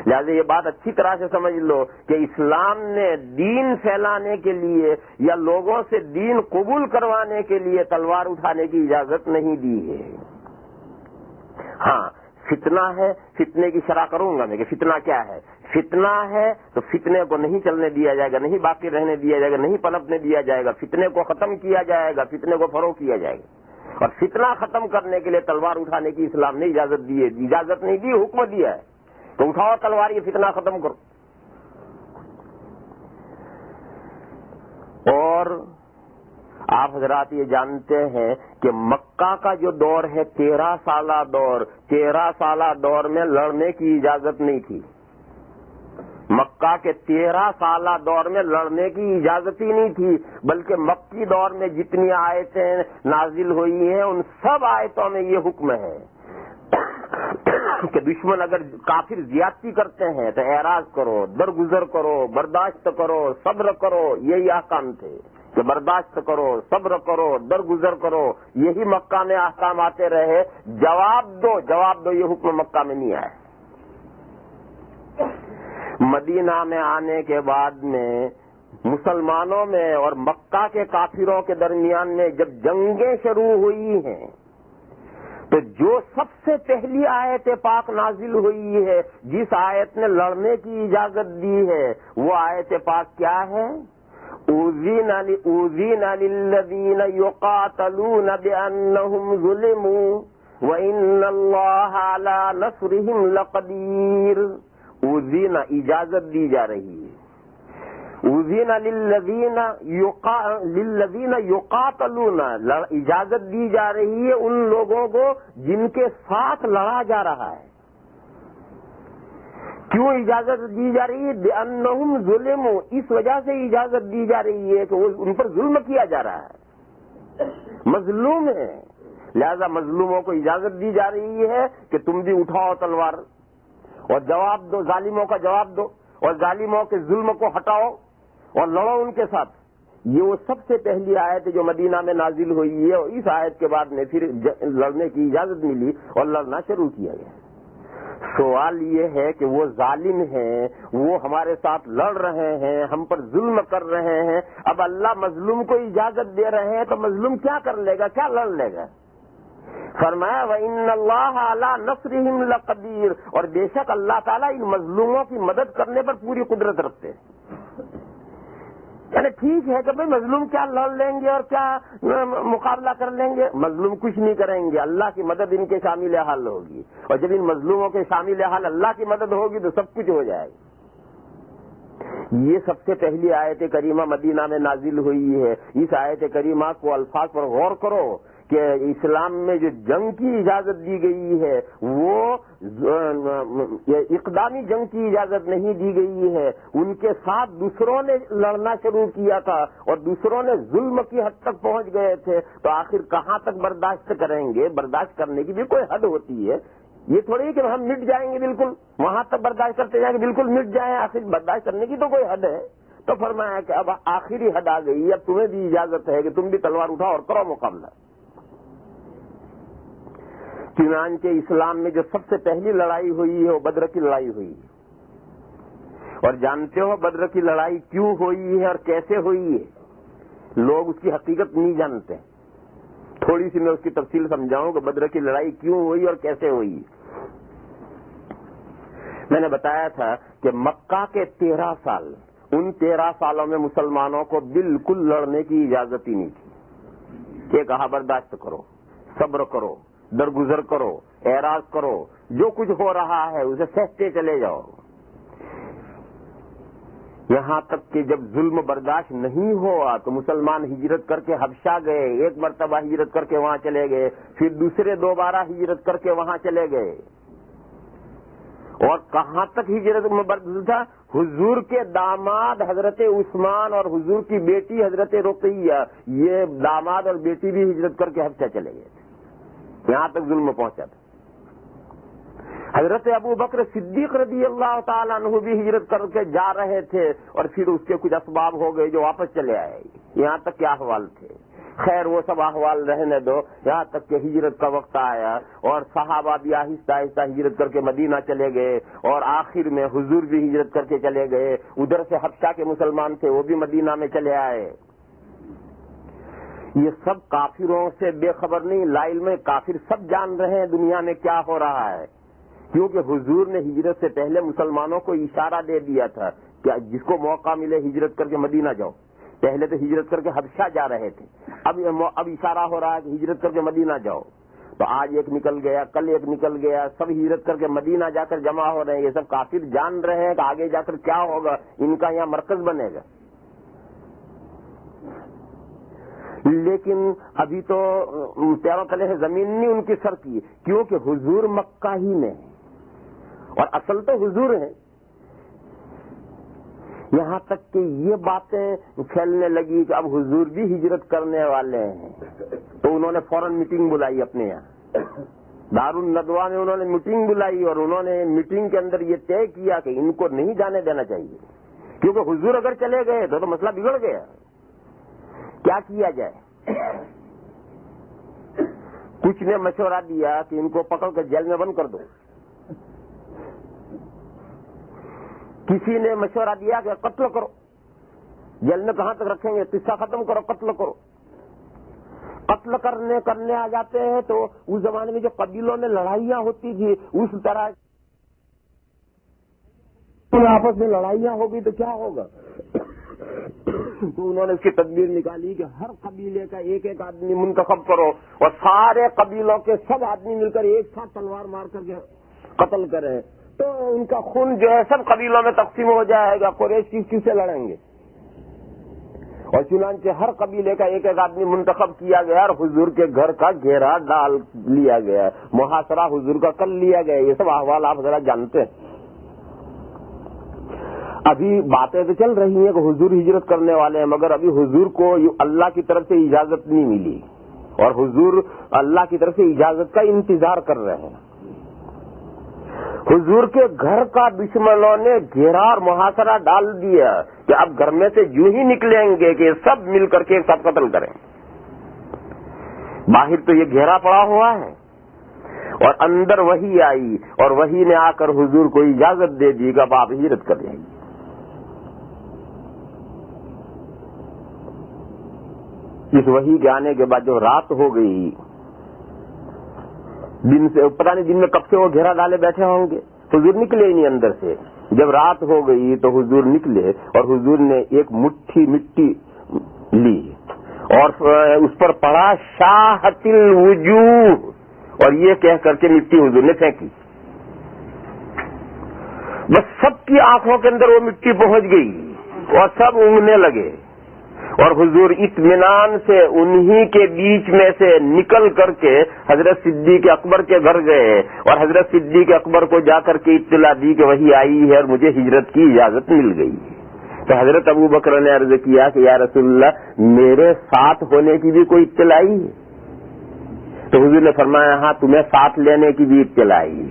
لہٰذا یہ بات اچھی طرح سے سمجھ لو کہ اسلام نے دین پھیلانے کے لیے یا لوگوں سے دین قبول کروانے کے لیے تلوار اٹھانے کی اجازت نہیں دی ہے۔ ہاں فتنہ ہے، فتنے کی شرح کروں گا میں کہ فتنہ کیا ہے۔ فتنہ ہے تو فتنے کو نہیں چلنے دیا جائے گا، نہیں باقی رہنے دیا جائے گا، نہیں پنپنے دیا جائے گا، فتنے کو ختم کیا جائے گا، فتنے کو فروغ کیا جائے گا۔ اور فتنہ ختم کرنے کے لیے تلوار اٹھانے کی اسلام نے اجازت دی ہے، اجازت نہیں دی، حکم دیا ہے تو اٹھاؤ تلوار، یہ فتنہ ختم کرو۔ اور آپ حضرات یہ جانتے ہیں کہ مکہ کا جو دور ہے 13 سالہ دور، 13 سالہ دور میں لڑنے کی اجازت نہیں تھی۔ مکہ کے 13 سالہ دور میں لڑنے کی اجازت ہی نہیں تھی، بلکہ مکی دور میں جتنی آیتیں نازل ہوئی ہیں ان سب آیتوں میں یہ حکم ہے کہ دشمن اگر کافر زیادتی کرتے ہیں تو اعراض کرو، درگزر کرو، برداشت کرو، صبر کرو، یہی احکام تھے کہ برداشت کرو، صبر کرو، درگزر کرو، یہی مکہ میں احکام آتے رہے۔ جواب دو یہ حکم مکہ میں نہیں آیا۔ مدینہ میں آنے کے بعد میں مسلمانوں میں اور مکہ کے کافروں کے درمیان میں جب جنگیں شروع ہوئی ہیں تو جو سب سے پہلی آیت پاک نازل ہوئی ہے، جس آیت نے لڑنے کی اجازت دی ہے، وہ آیت پاک کیا ہے؟ اُذِنَ لِلَّذِينَ يُقَاتَلُونَ بِأَنَّهُمْ ظُلِمُوا وَإِنَّ اللَّهَ عَلَى نَصْرِهِمْ لَقَدِيرٌ۔ اُذِنَ اجازت دی جا رہی ہے، اُذِنَ لِلَّذِينَ يُقَاتَلُونَ اجازت دی جا رہی ہے ان لوگوں کو جن کے ساتھ لڑا جا رہا ہے۔ کیوں اجازت دی جا رہی ہے؟ بِأَنَّهُمْ ظُلِمُوا، اس وجہ سے اجازت دی جا رہی ہے کہ ان پر ظلم کیا جا رہا ہے، مظلوم ہے، لہذا مظلوموں کو اجازت دی جا رہی ہے کہ تم بھی اٹھاؤ تلوار اور جواب دو، ظالموں کا جواب دو اور ظالموں کے ظلم کو ہٹاؤ اور لڑو ان کے ساتھ۔ یہ وہ سب سے پہلی آیت جو مدینہ میں نازل ہوئی ہے، اور اس آیت کے بعد میں پھر لڑنے کی اجازت ملی اور لڑنا شروع کیا گیا۔ سوال یہ ہے کہ وہ ظالم ہیں، وہ ہمارے ساتھ لڑ رہے ہیں، ہم پر ظلم کر رہے ہیں، اب اللہ مظلوم کو اجازت دے رہے ہیں تو مظلوم کیا کر لے گا، کیا لڑ لے گا؟ فرمایا وَإِنَّ اللَّهَ عَلَى نَصْرِهِمْ لَقَدِيرٌ، اور بے شک اللہ تعالیٰ ان مظلوموں کی مدد کرنے پر پوری قدرت رکھتے ہیں۔ یعنی ٹھیک ہے کہ بھئی مظلوم کیا لڑ لیں گے اور کیا مقابلہ کر لیں گے، مظلوم کچھ نہیں کریں گے، اللہ کی مدد ان کے شامل حال ہوگی، اور جب ان مظلوموں کے شامل حال اللہ کی مدد ہوگی تو سب کچھ ہو جائے گا۔ یہ سب سے پہلی آیت کریمہ مدینہ میں نازل ہوئی ہے۔ اس آیت کریمہ کو الفاظ پر غور کرو کہ اسلام میں جو جنگ کی اجازت دی گئی ہے وہ اقدامی جنگ کی اجازت نہیں دی گئی ہے، ان کے ساتھ دوسروں نے لڑنا شروع کیا تھا اور دوسروں نے ظلم کی حد تک پہنچ گئے تھے، تو آخر کہاں تک برداشت کریں گے؟ برداشت کرنے کی بھی کوئی حد ہوتی ہے، یہ تھوڑی کہ ہم مٹ جائیں گے بالکل، وہاں تک برداشت کرتے جائیں گے بالکل مٹ جائیں، آخر برداشت کرنے کی تو کوئی حد ہے۔ تو فرمایا کہ اب آخری حد آ گئی، اب تمہیں بھی اجازت ہے کہ تم بھی تلوار اٹھاؤ اور کرو مقابلہ۔ چنانچہ اسلام میں جو سب سے پہلی لڑائی ہوئی ہے وہ بدر کی لڑائی ہوئی ہے، اور جانتے ہو بدر کی لڑائی کیوں ہوئی ہے اور کیسے ہوئی ہے؟ لوگ اس کی حقیقت نہیں جانتے، تھوڑی سی میں اس کی تفصیل سمجھاؤں کہ بدر کی لڑائی کیوں ہوئی اور کیسے ہوئی۔ میں نے بتایا تھا کہ مکہ کے 13 سال، ان 13 سالوں میں مسلمانوں کو بالکل لڑنے کی اجازت ہی نہیں تھی کہ کہا برداشت کرو، صبر کرو، درگزر کرو، اعراض کرو، جو کچھ ہو رہا ہے اسے سہتے چلے جاؤ، یہاں تک کہ جب ظلم برداشت نہیں ہوا تو مسلمان ہجرت کر کے حبشہ گئے، ایک مرتبہ ہجرت کر کے وہاں چلے گئے، پھر دوبارہ ہجرت کر کے وہاں چلے گئے، اور کہاں تک ہجرت میں بدل تھا؟ حضور کے داماد حضرت عثمان اور حضور کی بیٹی حضرت رقیہ، یہ داماد اور بیٹی بھی ہجرت کر کے حبشہ چلے گئے تھے، یہاں تک ظلم پہنچا تھا۔ حضرت ابو بکر صدیق رضی اللہ تعالیٰ عنہ بھی ہجرت کر کے جا رہے تھے اور پھر اس کے کچھ اسباب ہو گئے جو واپس چلے آئے، یہاں تک کیا احوال تھے۔ خیر وہ سب احوال رہنے دو، یہاں تک کہ ہجرت کا وقت آیا اور صحابہ بھی آہستہ آہستہ ہجرت کر کے مدینہ چلے گئے، اور آخر میں حضور بھی ہجرت کر کے چلے گئے۔ ادھر سے حبشہ کے مسلمان تھے وہ بھی مدینہ میں چلے آئے۔ یہ سب کافروں سے بے خبر نہیں، لا علم کافر سب جان رہے ہیں دنیا میں کیا ہو رہا ہے، کیونکہ حضور نے ہجرت سے پہلے مسلمانوں کو اشارہ دے دیا تھا کہ جس کو موقع ملے ہجرت کر کے مدینہ جاؤ۔ پہلے تو ہجرت کر کے حبشہ جا رہے تھے، اب اشارہ ہو رہا ہے کہ ہجرت کر کے مدینہ جاؤ۔ تو آج ایک نکل گیا، کل ایک نکل گیا، سب ہجرت کر کے مدینہ جا کر جمع ہو رہے ہیں۔ یہ سب کافر جان رہے ہیں کہ آگے جا کر کیا ہوگا، ان کا یہاں مرکز بنے گا۔ لیکن ابھی تو پیروں تلے سے زمین نہیں ان کی سر کی، کیونکہ حضور مکہ ہی میں ہے اور اصل تو حضور ہیں۔ یہاں تک کہ یہ باتیں پھیلنے لگی کہ اب حضور بھی ہجرت کرنے والے ہیں، تو انہوں نے فوراً میٹنگ بلائی اپنے یہاں دارالندوا میں، انہوں نے میٹنگ بلائی اور انہوں نے میٹنگ کے اندر یہ طے کیا کہ ان کو نہیں جانے دینا چاہیے، کیونکہ حضور اگر چلے گئے تو مسئلہ بگڑ گیا۔ کیا کیا جائے؟ کچھ نے مشورہ دیا کہ ان کو پکڑ کر جیل میں بند کر دو، کسی نے مشورہ دیا کہ قتل کرو، جیل میں کہاں تک رکھیں گے، قصہ ختم کرو، قتل کرو۔ قتل کرنے آ جاتے ہیں تو اس زمانے میں جو قبیلوں میں لڑائیاں ہوتی تھی اس طرح آپس میں لڑائیاں ہوگی تو کیا ہوگا؟ تو انہوں نے اس کی تدبیر نکالی کہ ہر قبیلے کا ایک ایک آدمی منتخب کرو اور سارے قبیلوں کے سب آدمی مل کر ایک ساتھ تلوار مار کر کے قتل کریں، تو ان کا خون جو ہے سب قبیلوں میں تقسیم ہو جائے گا، قریش کس سے لڑیں گے؟ اور چنانچہ ہر قبیلے کا ایک ایک آدمی منتخب کیا گیا اور حضور کے گھر کا گھیرا ڈال لیا گیا، محاصرہ حضور کا کر لیا گیا۔ یہ سب احوال آپ ذرا جانتے ہیں۔ ابھی باتیں تو چل رہی ہیں کہ حضور ہجرت کرنے والے ہیں، مگر ابھی حضور کو اللہ کی طرف سے اجازت نہیں ملی اور حضور اللہ کی طرف سے اجازت کا انتظار کر رہے ہیں۔ حضور کے گھر کا دشمنوں نے گھیرا اور محاصرہ ڈال دیا کہ اب گھر میں سے یوں ہی نکلیں گے کہ سب مل کر کے ایک ساتھ قتل کریں۔ باہر تو یہ گھیرا پڑا ہوا ہے اور اندر وحی آئی اور وحی نے آ کر حضور کو اجازت دے دی کہ اب آپ ہجرت کر لیں۔ اس وحی کے آنے کے بعد جو رات ہو گئی، دن سے پتہ نہیں دن میں کب سے وہ گھیرا ڈالے بیٹھے ہوں گے، حضور نکلے ہی نہیں اندر سے۔ جب رات ہو گئی تو حضور نکلے اور حضور نے ایک مٹھی مٹی لی اور اس پر پڑا شاہت الوجوہ، اور یہ کہہ کر کے مٹی حضور نے پھینکی۔ بس سب کی آنکھوں کے اندر وہ مٹی پہنچ گئی اور سب اونگنے لگے، اور حضور اطمینان سے انہی کے بیچ میں سے نکل کر کے حضرت صدیق اکبر کے گھر گئے اور حضرت صدیق اکبر کو جا کر کے اطلاع دی کہ وہی آئی ہے اور مجھے ہجرت کی اجازت مل گئی۔ تو حضرت ابو بکر نے عرض کیا کہ یا رسول اللہ، میرے ساتھ ہونے کی بھی کوئی اطلاع آئی؟ تو حضور نے فرمایا ہاں، تمہیں ساتھ لینے کی بھی اطلاع آئی۔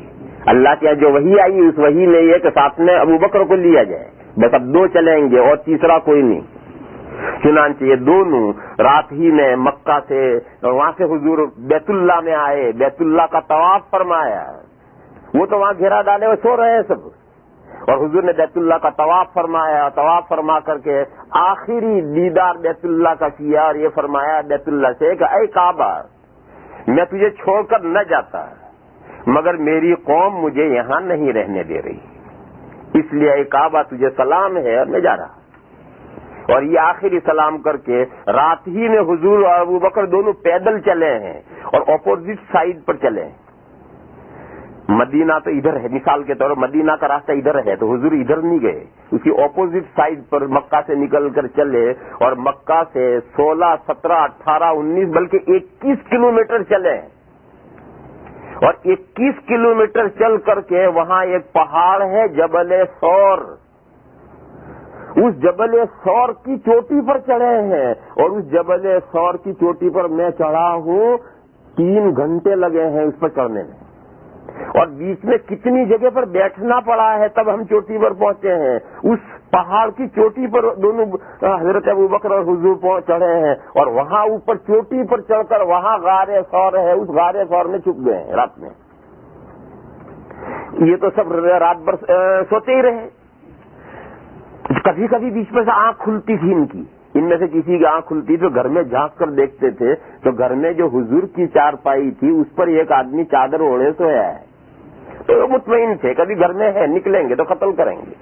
اللہ کے جو وحی آئی اس وحی نے یہ کہ ساتھ میں ابو بکر کو لیا جائے، بس اب دو چلیں گے اور تیسرا کوئی نہیں۔ چنانچہ یہ دونوں رات ہی میں مکہ سے وہاں سے حضور بیت اللہ میں آئے، بیت اللہ کا طواف فرمایا۔ وہ تو وہاں گھیرا ڈالے ہوئے سو رہے ہیں سب، اور حضور نے بیت اللہ کا طواف فرمایا، طواف فرما کر کے آخری دیدار بیت اللہ کا کیا اور یہ فرمایا بیت اللہ سے کہ اے کعبہ، میں تجھے چھوڑ کر نہ جاتا مگر میری قوم مجھے یہاں نہیں رہنے دے رہی، اس لیے اے کعبہ تجھے سلام ہے اور میں جا رہا۔ اور یہ آخری سلام کر کے رات ہی میں حضور اور ابو بکر دونوں پیدل چلے ہیں اور اپوزٹ سائیڈ پر چلے ہیں۔ مدینہ تو ادھر ہے، مثال کے طور پر مدینہ کا راستہ ادھر ہے تو حضور ادھر نہیں گئے، اس کی اپوزٹ سائیڈ پر مکہ سے نکل کر چلے اور مکہ سے 16، 17، 18، 19 بلکہ 21 کلومیٹر چلے اور 21 کلومیٹر چل کر کے وہاں ایک پہاڑ ہے جبل ثور، اس جبل ثور کی چوٹی پر چڑھے ہیں، اور اس جبل ثور کی چوٹی پر میں چڑھا ہوں، 3 گھنٹے لگے ہیں اس پر چڑھنے میں، اور بیچ میں کتنی جگہ پر بیٹھنا پڑا ہے تب ہم چوٹی پر پہنچے ہیں۔ اس پہاڑ کی چوٹی پر دونوں حضرت ابوبکر اور حضور چڑھے ہیں، اور وہاں اوپر چوٹی پر چڑھ کر وہاں غار ثور ہے، اس غار ثور میں چھپ گئے ہیں رات میں۔ یہ تو سب رات بھر سوتے ہی رہے۔ کبھی کبھی بیچ میں سے آنکھ کھلتی تھی ان میں سے کسی کی آنکھ کھلتی تو گھر میں جھانک کر دیکھتے تھے تو گھر میں جو حضور کی چارپائی تھی اس پر ایک آدمی چادر اوڑھے سویا ہے، تو وہ مطمئن تھے کبھی گھر میں ہے، نکلیں گے تو قتل کریں گے۔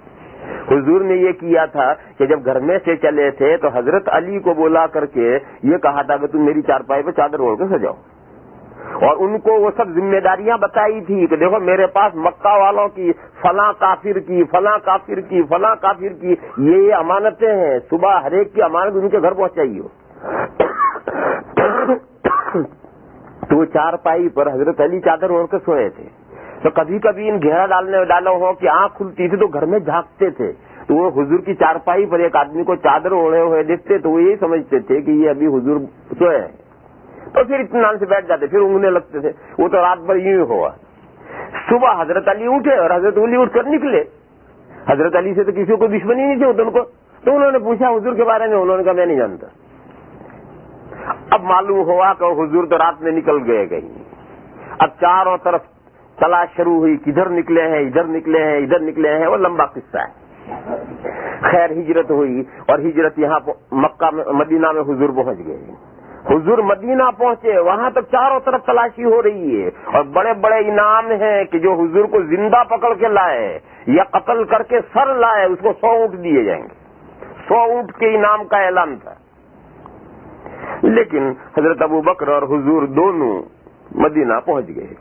حضور نے یہ کیا تھا کہ جب گھر میں سے چلے تھے تو حضرت علی کو بلا کر کے یہ کہا تھا کہ تم میری چارپائی پہ چادر اوڑھ کے سو جاؤ، اور ان کو وہ سب ذمہ داریاں بتائی تھی کہ دیکھو میرے پاس مکہ والوں کی فلاں کافر کی فلاں کافر کی فلاں کافر کی یہ امانتیں ہیں، صبح ہر ایک کی امانت ان کے گھر پہنچائی ہو۔ تو وہ چارپائی پر حضرت علی چادر اوڑھ کے سوئے تھے، تو کبھی کبھی ان گھیرا ڈالا ہو کہ آنکھ کھلتی تھی تو گھر میں جھانکتے تھے، تو وہ حضور کی چارپائی پر ایک آدمی کو چادر اوڑھے ہوئے دیکھتے تو وہ یہی سمجھتے تھے کہ یہ ابھی حضور سوئے ہیں، تو پھر اطمینان سے بیٹھ جاتے، پھر اونگنے لگتے تھے۔ وہ تو رات بھر یوں ہوا۔ صبح حضرت علی اٹھے اور حضرت علی اٹھ کر نکلے۔ حضرت علی سے تو کسی کو دشمنی نہیں تھی ان کو، تو انہوں نے پوچھا حضور کے بارے میں، انہوں نے کہا میں نہیں جانتا۔ اب معلوم ہوا کہ حضور تو رات میں نکل گئے کہیں۔ اب چاروں طرف تلاش شروع ہوئی، کدھر نکلے ہیں، ادھر نکلے ہیں، ادھر نکلے ہیں، وہ لمبا قصہ ہے۔ خیر ہجرت ہوئی، اور ہجرت یہاں مکہ میں مدینہ میں حضور پہنچ گئے۔ حضور مدینہ پہنچے، وہاں تک چاروں طرف تلاشی ہو رہی ہے، اور بڑے بڑے انعام ہیں کہ جو حضور کو زندہ پکڑ کے لائے یا قتل کر کے سر لائے اس کو 100 اونٹ دیے جائیں گے۔ 100 اونٹ کے انعام کا اعلان تھا، لیکن حضرت ابوبکر اور حضور دونوں مدینہ پہنچ گئے،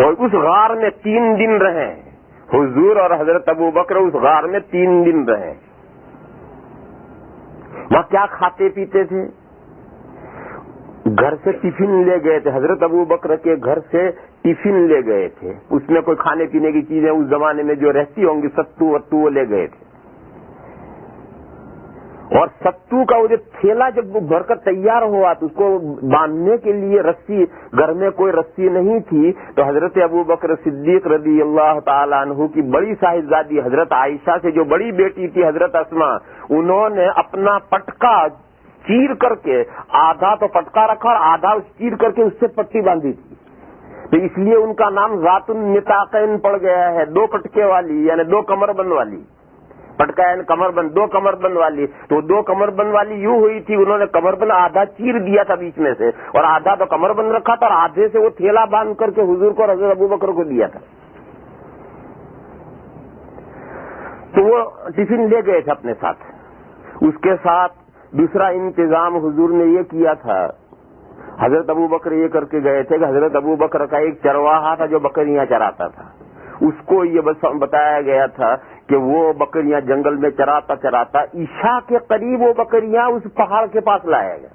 اور اس غار میں 3 دن رہے۔ حضور اور حضرت ابوبکر اس غار میں 3 دن رہے۔ وہاں کیا کھاتے پیتے تھے؟ گھر سے ٹفن لے گئے تھے، حضرت ابوبکر کے گھر سے ٹفن لے گئے تھے، اس میں کوئی کھانے پینے کی چیزیں اس زمانے میں جو رہتی ہوں گی، ستو وتو وہ لے گئے تھے، اور ستو کا وہ جو تھیلا جب وہ بھر کر تیار ہوا تو اس کو باندھنے کے لیے رسی، گھر میں کوئی رسی نہیں تھی، تو حضرت ابوبکر صدیق رضی اللہ تعالیٰ عنہ کی بڑی صاحبزادی حضرت عائشہ سے جو بڑی بیٹی تھی حضرت اسماء، انہوں نے اپنا پٹکا چیر کر کے، آدھا تو پٹکا رکھا اور آدھا چیر کر کے اس سے پٹی باندھی تھی، تو اس لیے ان کا نام ذات النطاقین پڑ گیا ہے، 2 پٹکے والی، یعنی 2 کمر بند والی۔ پٹکا یعنی کمر بند، 2 کمر بند والی، تو 2 کمر بند والی یوں ہوئی تھی، انہوں نے کمر بند آدھا چیر دیا تھا بیچ میں سے، اور آدھا تو کمر بند رکھا تھا، اور آدھے سے وہ تھیلا باندھ کر کے حضور کو اور حضرت ابوبکر کو دیا تھا۔ تو وہ ٹفن لے گئے تھے اپنے ساتھ۔ اس کے ساتھ دوسرا انتظام حضور نے یہ کیا تھا، حضرت ابوبکر یہ کر کے گئے تھے کہ حضرت ابوبکر کا ایک چرواہا تھا جو بکریاں چراتا تھا، اس کو یہ بتایا گیا تھا کہ وہ بکریاں جنگل میں چراتا چراتا عشاء کے قریب وہ بکریاں اس پہاڑ کے پاس لائے گا،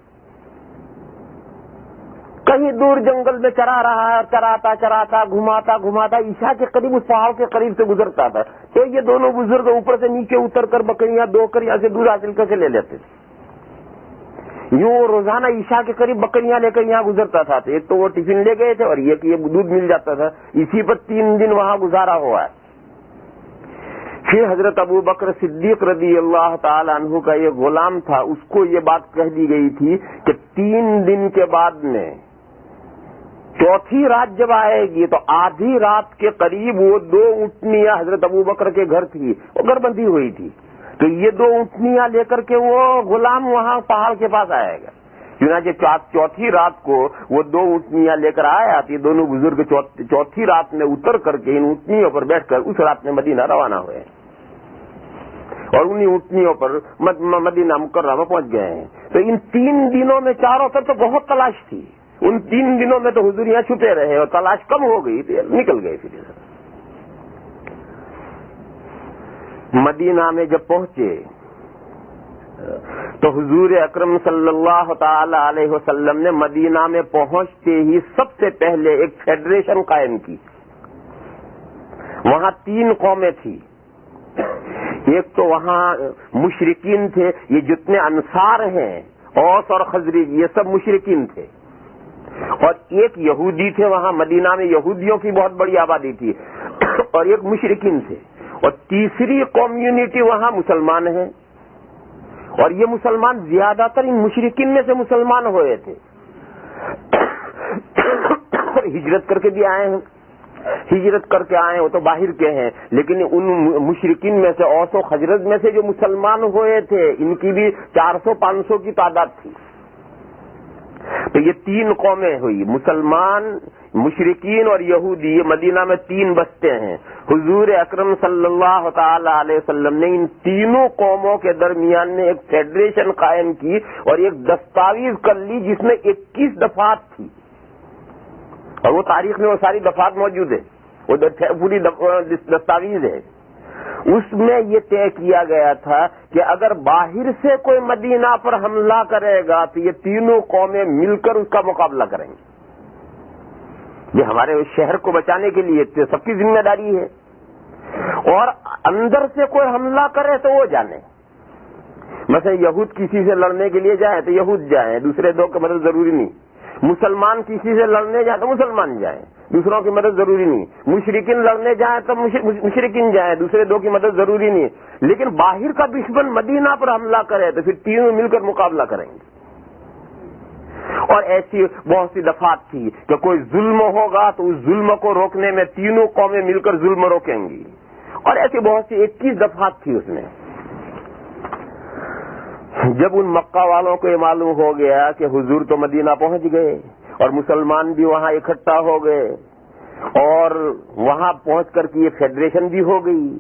کہیں دور جنگل میں چرا رہا ہے، چراتا چراتا گھماتا گھماتا عشاء کے قریب اس پہاڑ کے قریب سے گزرتا تھا، تو یہ دونوں بزرگ اوپر سے نیچے اتر کر بکریاں 2 کر یہاں سے دودھ حاصل کر کے لے لیتے تھے۔ یوں روزانہ عشاء کے قریب بکریاں لے کر یہاں گزرتا تھا، تو ایک تو وہ ٹفن لے گئے تھے اور یہ کہ یہ دودھ مل جاتا تھا، اسی پر 3 دن وہاں گزارا ہوا ہے۔ پھر حضرت ابوبکر صدیق رضی اللہ تعالی عنہ کا یہ غلام تھا، اس کو یہ بات کہہ دی گئی تھی کہ 3 دن کے بعد میں 4تھی رات جب آئے گی تو آدھی رات کے قریب وہ 2 اونٹنیاں حضرت ابوبکر کے گھر تھی، وہ گھر بندھی ہوئی تھی، تو یہ 2 اونٹنیاں لے کر کے وہ غلام وہاں پہاڑ کے پاس آئے گا۔ چنانچہ 4تھی رات کو وہ 2 اونٹنیاں لے کر آیا، یہ دونوں بزرگ 4تھی رات میں اتر کر کے ان اونٹنیوں پر بیٹھ کر اس رات میں مدینہ روانہ ہوئے، اور انہی اونٹنیوں پر مدینہ مکرمہ پہنچ گئے ہیں۔ تو ان 3 دنوں میں چاروں طرف تو بہت تلاش تھی، ان 3 دنوں میں تو حضور یہاں چھپے رہے اور تلاش کم ہو گئی، نکل گئے۔ پھر مدینہ میں جب پہنچے تو حضور اکرم صلی اللہ تعالی علیہ وسلم نے مدینہ میں پہنچتے ہی سب سے پہلے ایک فیڈریشن قائم کی. وہاں 3 قومیں تھیں. ایک تو وہاں مشرکین تھے، یہ جتنے انصار ہیں اوس اور خزرج یہ سب مشرکین تھے، اور ایک یہودی تھے. وہاں مدینہ میں یہودیوں کی بہت بڑی آبادی تھی اور ایک مشرکین تھے، اور تیسری کمیونٹی وہاں مسلمان ہیں. اور یہ مسلمان زیادہ تر ان مشرکین میں سے مسلمان ہوئے تھے اور ہجرت کر کے بھی آئے ہیں. ہجرت کر کے آئے وہ تو باہر کے ہیں، لیکن ان مشرکین میں سے اوس و خزرج میں سے جو مسلمان ہوئے تھے ان کی بھی 400-500 کی تعداد تھی. تو یہ 3 قومیں ہوئی، مسلمان، مشرکین اور یہودی. یہ مدینہ میں 3 بستے ہیں. حضور اکرم صلی اللہ تعالی علیہ وسلم نے ان تینوں قوموں کے درمیان میں ایک فیڈریشن قائم کی اور ایک دستاویز کر لی جس میں 21 دفعات تھی، اور وہ تاریخ میں وہ ساری دفعات موجود ہے، وہ پوری دستاویز ہے. اس میں یہ طے کیا گیا تھا کہ اگر باہر سے کوئی مدینہ پر حملہ کرے گا تو یہ تینوں قومیں مل کر اس کا مقابلہ کریں گے. یہ ہمارے شہر کو بچانے کے لیے سب کی ذمہ داری ہے. اور اندر سے کوئی حملہ کرے تو وہ جانے. مثلا یہود کسی سے لڑنے کے لیے جائیں تو یہود جائیں، دوسرے 2 کی مدد ضروری نہیں. مسلمان کسی سے لڑنے جائیں تو مسلمان جائیں، دوسروں کی مدد ضروری نہیں. مشرکین لڑنے جائیں تو مشرکین جائیں، دوسرے 2 کی مدد ضروری نہیں. لیکن باہر کا دشمن مدینہ پر حملہ کرے تو پھر تینوں مل کر مقابلہ کریں گے. اور ایسی بہت سی دفعات تھی کہ کوئی ظلم ہوگا تو اس ظلم کو روکنے میں تینوں قومیں مل کر ظلم روکیں گی. اور ایسی بہت سی 21 دفعات تھی اس میں. جب ان مکہ والوں کو یہ معلوم ہو گیا کہ حضور تو مدینہ پہنچ گئے اور مسلمان بھی وہاں اکٹھا ہو گئے اور وہاں پہنچ کر کے یہ فیڈریشن بھی ہو گئی،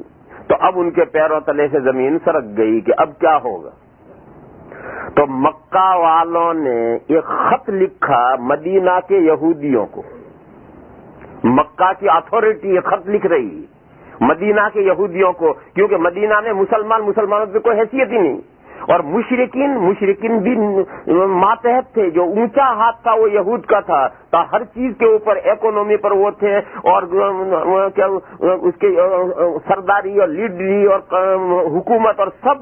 تو اب ان کے پیروں تلے سے زمین سرک گئی کہ اب کیا ہوگا. تو مکہ والوں نے ایک خط لکھا مدینہ کے یہودیوں کو. مکہ کی اتھارٹی ایک خط لکھ رہی مدینہ کے یہودیوں کو، کیونکہ مدینہ میں مسلمانوں کی کوئی حیثیت ہی نہیں، اور مشرکین بھی ماتحت تھے. جو اونچا ہاتھ تھا وہ یہود کا تھا، تو ہر چیز کے اوپر اکانومی پر وہ تھے، اور اس کے سرداری اور لیڈری اور حکومت اور سب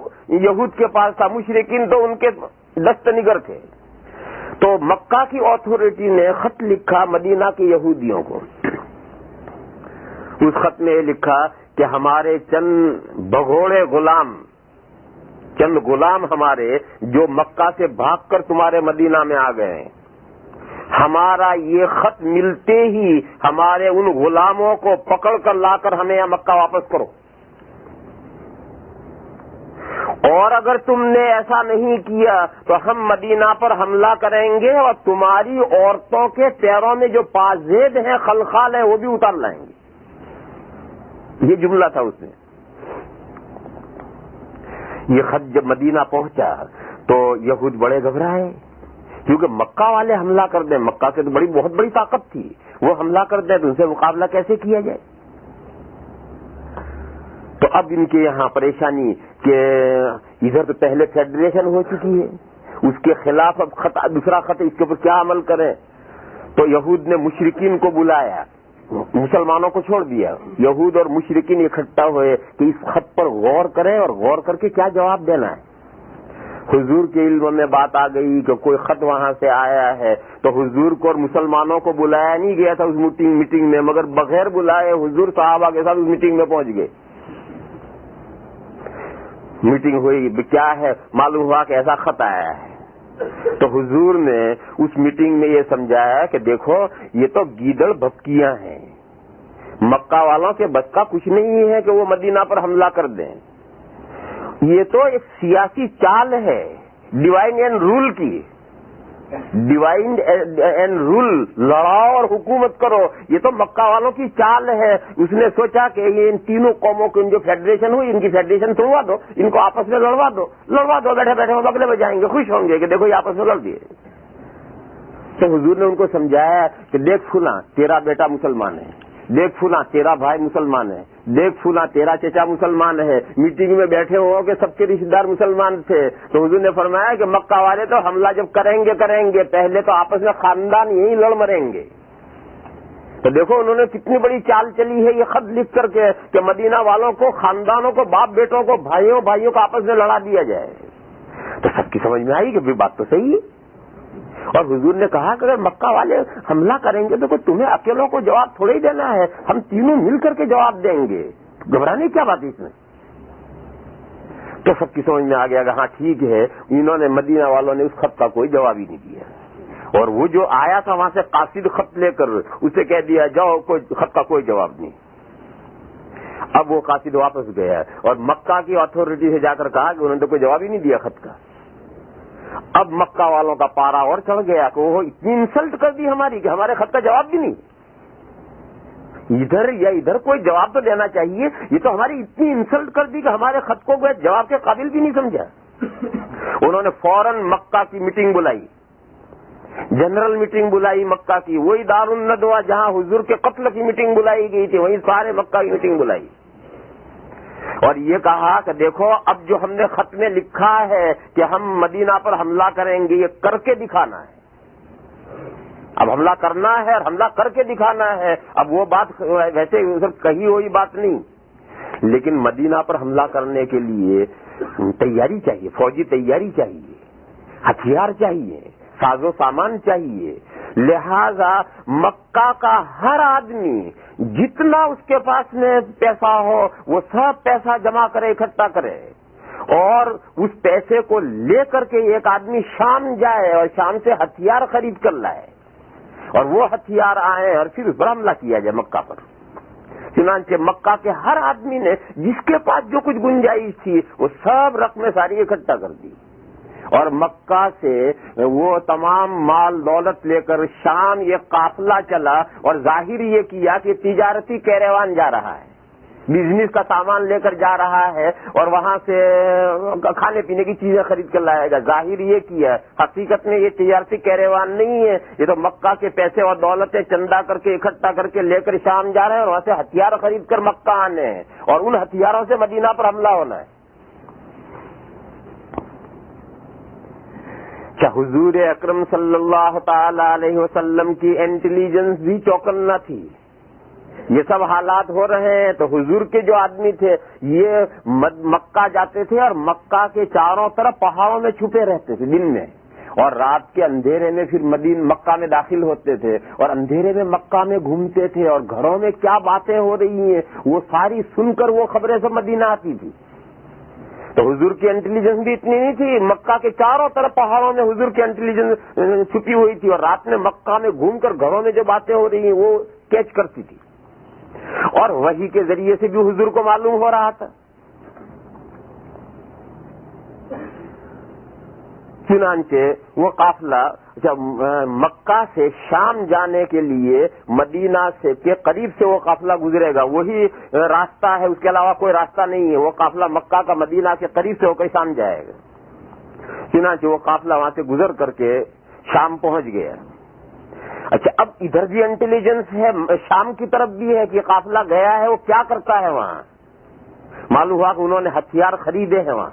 یہود کے پاس تھا. مشرکین تو ان کے دست نگر تھے. تو مکہ کی اتھارٹی نے خط لکھا مدینہ کے یہودیوں کو. اس خط میں یہ لکھا کہ ہمارے چند غلام ہمارے جو مکہ سے بھاگ کر تمہارے مدینہ میں آ گئے ہیں، ہمارا یہ خط ملتے ہی ہمارے ان غلاموں کو پکڑ کر لا کر ہمیں یہاں مکہ واپس کرو. اور اگر تم نے ایسا نہیں کیا تو ہم مدینہ پر حملہ کریں گے اور تمہاری عورتوں کے پیروں میں جو پازید ہیں، خلخال ہیں، وہ بھی اتار لائیں گے. یہ جملہ تھا اس میں. یہ خط جب مدینہ پہنچا تو یہود بڑے گھبرائے، کیونکہ مکہ والے حملہ کر دیں، مکہ سے تو بہت بڑی طاقت تھی، وہ حملہ کر دیں تو ان سے مقابلہ کیسے کیا جائے. تو اب ان کے یہاں پریشانی کہ ادھر تو پہلے فیڈریشن ہو چکی ہے، اس کے خلاف اب دوسرا خط، اس کے اوپر کیا عمل کریں. تو یہود نے مشرکین کو بلایا، مسلمانوں کو چھوڑ دیا. یہود اور مشرکین اکٹھا ہوئے کہ اس خط پر غور کریں اور غور کر کے کیا جواب دینا ہے. حضور کے علم میں بات آ گئی کہ کوئی خط وہاں سے آیا ہے، تو حضور کو اور مسلمانوں کو بلایا نہیں گیا تھا اس میٹنگ میں، مگر بغیر بلائے حضور صحابہ کے ساتھ اس میٹنگ میں پہنچ گئے. میٹنگ ہوئی، کیا ہے، معلوم ہوا کہ ایسا خط آیا ہے. تو حضور نے اس میٹنگ میں یہ سمجھایا کہ دیکھو یہ تو گیدڑ بھپکیاں ہیں، مکہ والوں کے بس کا کچھ نہیں ہے کہ وہ مدینہ پر حملہ کر دیں. یہ تو ایک سیاسی چال ہے ڈیوائن اینڈ رول کی. ڈیوائن اینڈ رول، لڑاؤ اور حکومت کرو، یہ تو مکہ والوں کی چال ہے. اس نے سوچا کہ یہ ان تینوں قوموں کی جو فیڈریشن ہوئی، ان کی فیڈریشن توڑوا دو، ان کو آپس میں لڑوا دو، بیٹھے بیٹھے وہ بگلے بجائیں گے، خوش ہوں گے کہ دیکھو یہ آپس میں لڑ دیے. تو حضور نے ان کو سمجھایا کہ دیکھ فلاں تیرا بیٹا مسلمان ہے، دیکھ فلاں تیرا بھائی مسلمان ہے، دیکھ فلاں تیرا چچا مسلمان ہے، میٹنگ میں بیٹھے ہو کہ سب کے رشتے دار مسلمان تھے، تو حضور نے فرمایا کہ مکہ والے تو حملہ جب کریں گے پہلے تو آپس میں خاندان یہی لڑ مریں گے۔ تو دیکھو انہوں نے کتنی بڑی چال چلی ہے یہ خط لکھ کر کے کہ مدینہ والوں کو، خاندانوں کو، باپ بیٹوں کو، بھائیوں کو آپس میں لڑا دیا جائے۔ تو سب کی سمجھ میں آئی کہ بات تو صحیح ہے۔ اور حضور نے کہا کہ اگر مکہ والے حملہ کریں گے تو تمہیں اکیلوں کو جواب تھوڑے ہی دینا ہے، ہم تینوں مل کر کے جواب دیں گے، گھبرانے کیا بات ہے اس میں؟ تو سب کی سمجھ میں آ گیا کہ ہاں ٹھیک ہے، انہوں نے مدینہ والوں نے اس خط کا کوئی جواب ہی نہیں دیا، اور وہ جو آیا تھا وہاں سے قاصد خط لے کر اسے کہہ دیا جاؤ، خط کا کوئی جواب نہیں۔ اب وہ قاصد واپس گیا اور مکہ کی اتھارٹی سے جا کر کہا کہ انہوں نے تو کوئی جواب ہی نہیں دیا خط کا۔ اب مکہ والوں کا پارا اور چڑھ گیا کہ وہ اتنی انسلٹ کر دی ہماری کہ ہمارے خط کا جواب بھی نہیں، ادھر کوئی جواب تو دینا چاہیے، یہ تو ہماری اتنی انسلٹ کر دی کہ ہمارے خط کو جواب کے قابل بھی نہیں سمجھا۔ انہوں نے فوراً مکہ کی میٹنگ بلائی، جنرل میٹنگ بلائی مکہ کی، وہی دار الندوہ جہاں حضور کے قتل کی میٹنگ بلائی گئی تھی، وہیں سارے مکہ کی میٹنگ بلائی، اور یہ کہا کہ دیکھو اب جو ہم نے خط میں لکھا ہے کہ ہم مدینہ پر حملہ کریں گے، یہ کر کے دکھانا ہے، اب حملہ کرنا ہے اور حملہ کر کے دکھانا ہے۔ اب وہ بات ویسے صرف کہی ہوئی بات نہیں، لیکن مدینہ پر حملہ کرنے کے لیے تیاری چاہیے، فوجی تیاری چاہیے، ہتھیار چاہیے، ساز و سامان چاہیے، لہذا مکہ کا ہر آدمی جتنا اس کے پاس میں پیسہ ہو وہ سب پیسہ جمع کرے، اکٹھا کرے، اور اس پیسے کو لے کر کے ایک آدمی شام جائے اور شام سے ہتھیار خرید کر لائے، اور وہ ہتھیار آئے اور پھر اس پر حملہ کیا جائے مکہ پر۔ چنانچہ مکہ کے ہر آدمی نے جس کے پاس جو کچھ گنجائش تھی وہ سب رقمیں ساری اکٹھا کر دی، اور مکہ سے وہ تمام مال دولت لے کر شام یہ قافلہ چلا، اور ظاہر یہ کیا کہ تجارتی کیروان جا رہا ہے، بزنس کا سامان لے کر جا رہا ہے، اور وہاں سے کھانے پینے کی چیزیں خرید کر لائے گا، ظاہر یہ کیا، حقیقت میں یہ تجارتی کیروان نہیں ہے، یہ تو مکہ کے پیسے اور دولتیں چندہ کر کے اکٹھا کر کے لے کر شام جا رہے ہیں، اور وہاں سے ہتھیار خرید کر مکہ آنے ہیں، اور ان ہتھیاروں سے مدینہ پر حملہ ہونا ہے۔ کیا حضور اکرم صلی اللہ تعالی علیہ وسلم کی انٹیلیجنس بھی چوکنا تھی؟ یہ سب حالات ہو رہے ہیں تو حضور کے جو آدمی تھے یہ مکہ جاتے تھے اور مکہ کے چاروں طرف پہاڑوں میں چھپے رہتے تھے دن میں، اور رات کے اندھیرے میں پھر مکہ میں داخل ہوتے تھے، اور اندھیرے میں مکہ میں گھومتے تھے، اور گھروں میں کیا باتیں ہو رہی ہیں وہ ساری سن کر وہ خبریں سب مدینہ آتی تھی۔ تو حضور کی انٹیلیجنس بھی اتنی نہیں تھی، مکہ کے چاروں طرف پہاڑوں میں حضور کی انٹیلیجنس چھپی ہوئی تھی، اور رات میں مکہ میں گھوم کر گھروں میں جو باتیں ہو رہی ہیں وہ کیچ کرتی تھی، اور وحی کے ذریعے سے بھی حضور کو معلوم ہو رہا تھا۔ چنانچہ وہ قافلہ جب مکہ سے شام جانے کے لیے مدینہ سے کے قریب سے وہ قافلہ گزرے گا، وہی راستہ ہے، اس کے علاوہ کوئی راستہ نہیں ہے، وہ قافلہ مکہ کا مدینہ کے قریب سے ہو کر شام جائے گا۔ چنانچہ وہ قافلہ وہاں سے گزر کر کے شام پہنچ گیا۔ اچھا، اب ادھر بھی انٹیلیجنس ہے، شام کی طرف بھی ہے کہ قافلہ گیا ہے، وہ کیا کرتا ہے وہاں؟ معلوم ہوا کہ انہوں نے ہتھیار خریدے ہیں وہاں،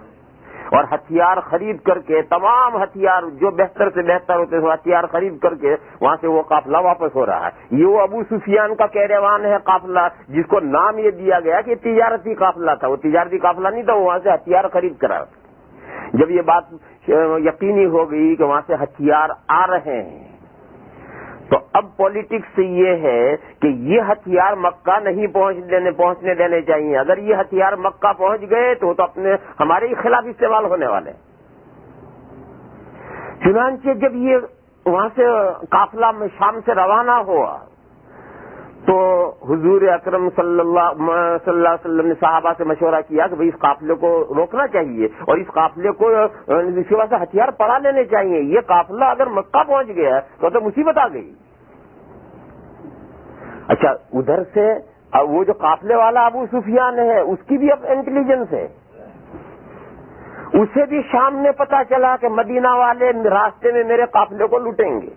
اور ہتھیار خرید کر کے تمام ہتھیار جو بہتر سے بہتر ہوتے ہیں ہتھیار خرید کر کے وہاں سے وہ قافلہ واپس ہو رہا ہے۔ یہ وہ ابو سفیان کا کیروان ہے قافلہ، جس کو نام یہ دیا گیا کہ تجارتی قافلہ تھا، وہ تجارتی قافلہ نہیں تھا، وہ وہاں سے ہتھیار خرید کر آیا۔ جب یہ بات یقینی ہو گئی کہ وہاں سے ہتھیار آ رہے ہیں تو اب پولیٹکس یہ ہے کہ یہ ہتھیار مکہ نہیں پہنچنے دینے چاہیے، اگر یہ ہتھیار مکہ پہنچ گئے تو اپنے ہمارے ہی خلاف استعمال ہونے والے۔ چنانچہ جب یہ وہاں سے قافلہ شام سے روانہ ہوا تو حضور اکرم صلی اللہ علیہ وسلم نے صحابہ سے مشورہ کیا کہ بھئی اس قافلے کو روکنا چاہیے اور اس قافلے کو سوا سے ہتھیار پڑا لینے چاہیے، یہ قافلہ اگر مکہ پہنچ گیا تو مصیبت آ گئی۔ اچھا، ادھر سے وہ جو قافلے والا ابو سفیان ہے اس کی بھی اب انٹیلیجنس ہے، اسے بھی شام میں پتا چلا کہ مدینہ والے راستے میں میرے قافلے کو لوٹیں گے،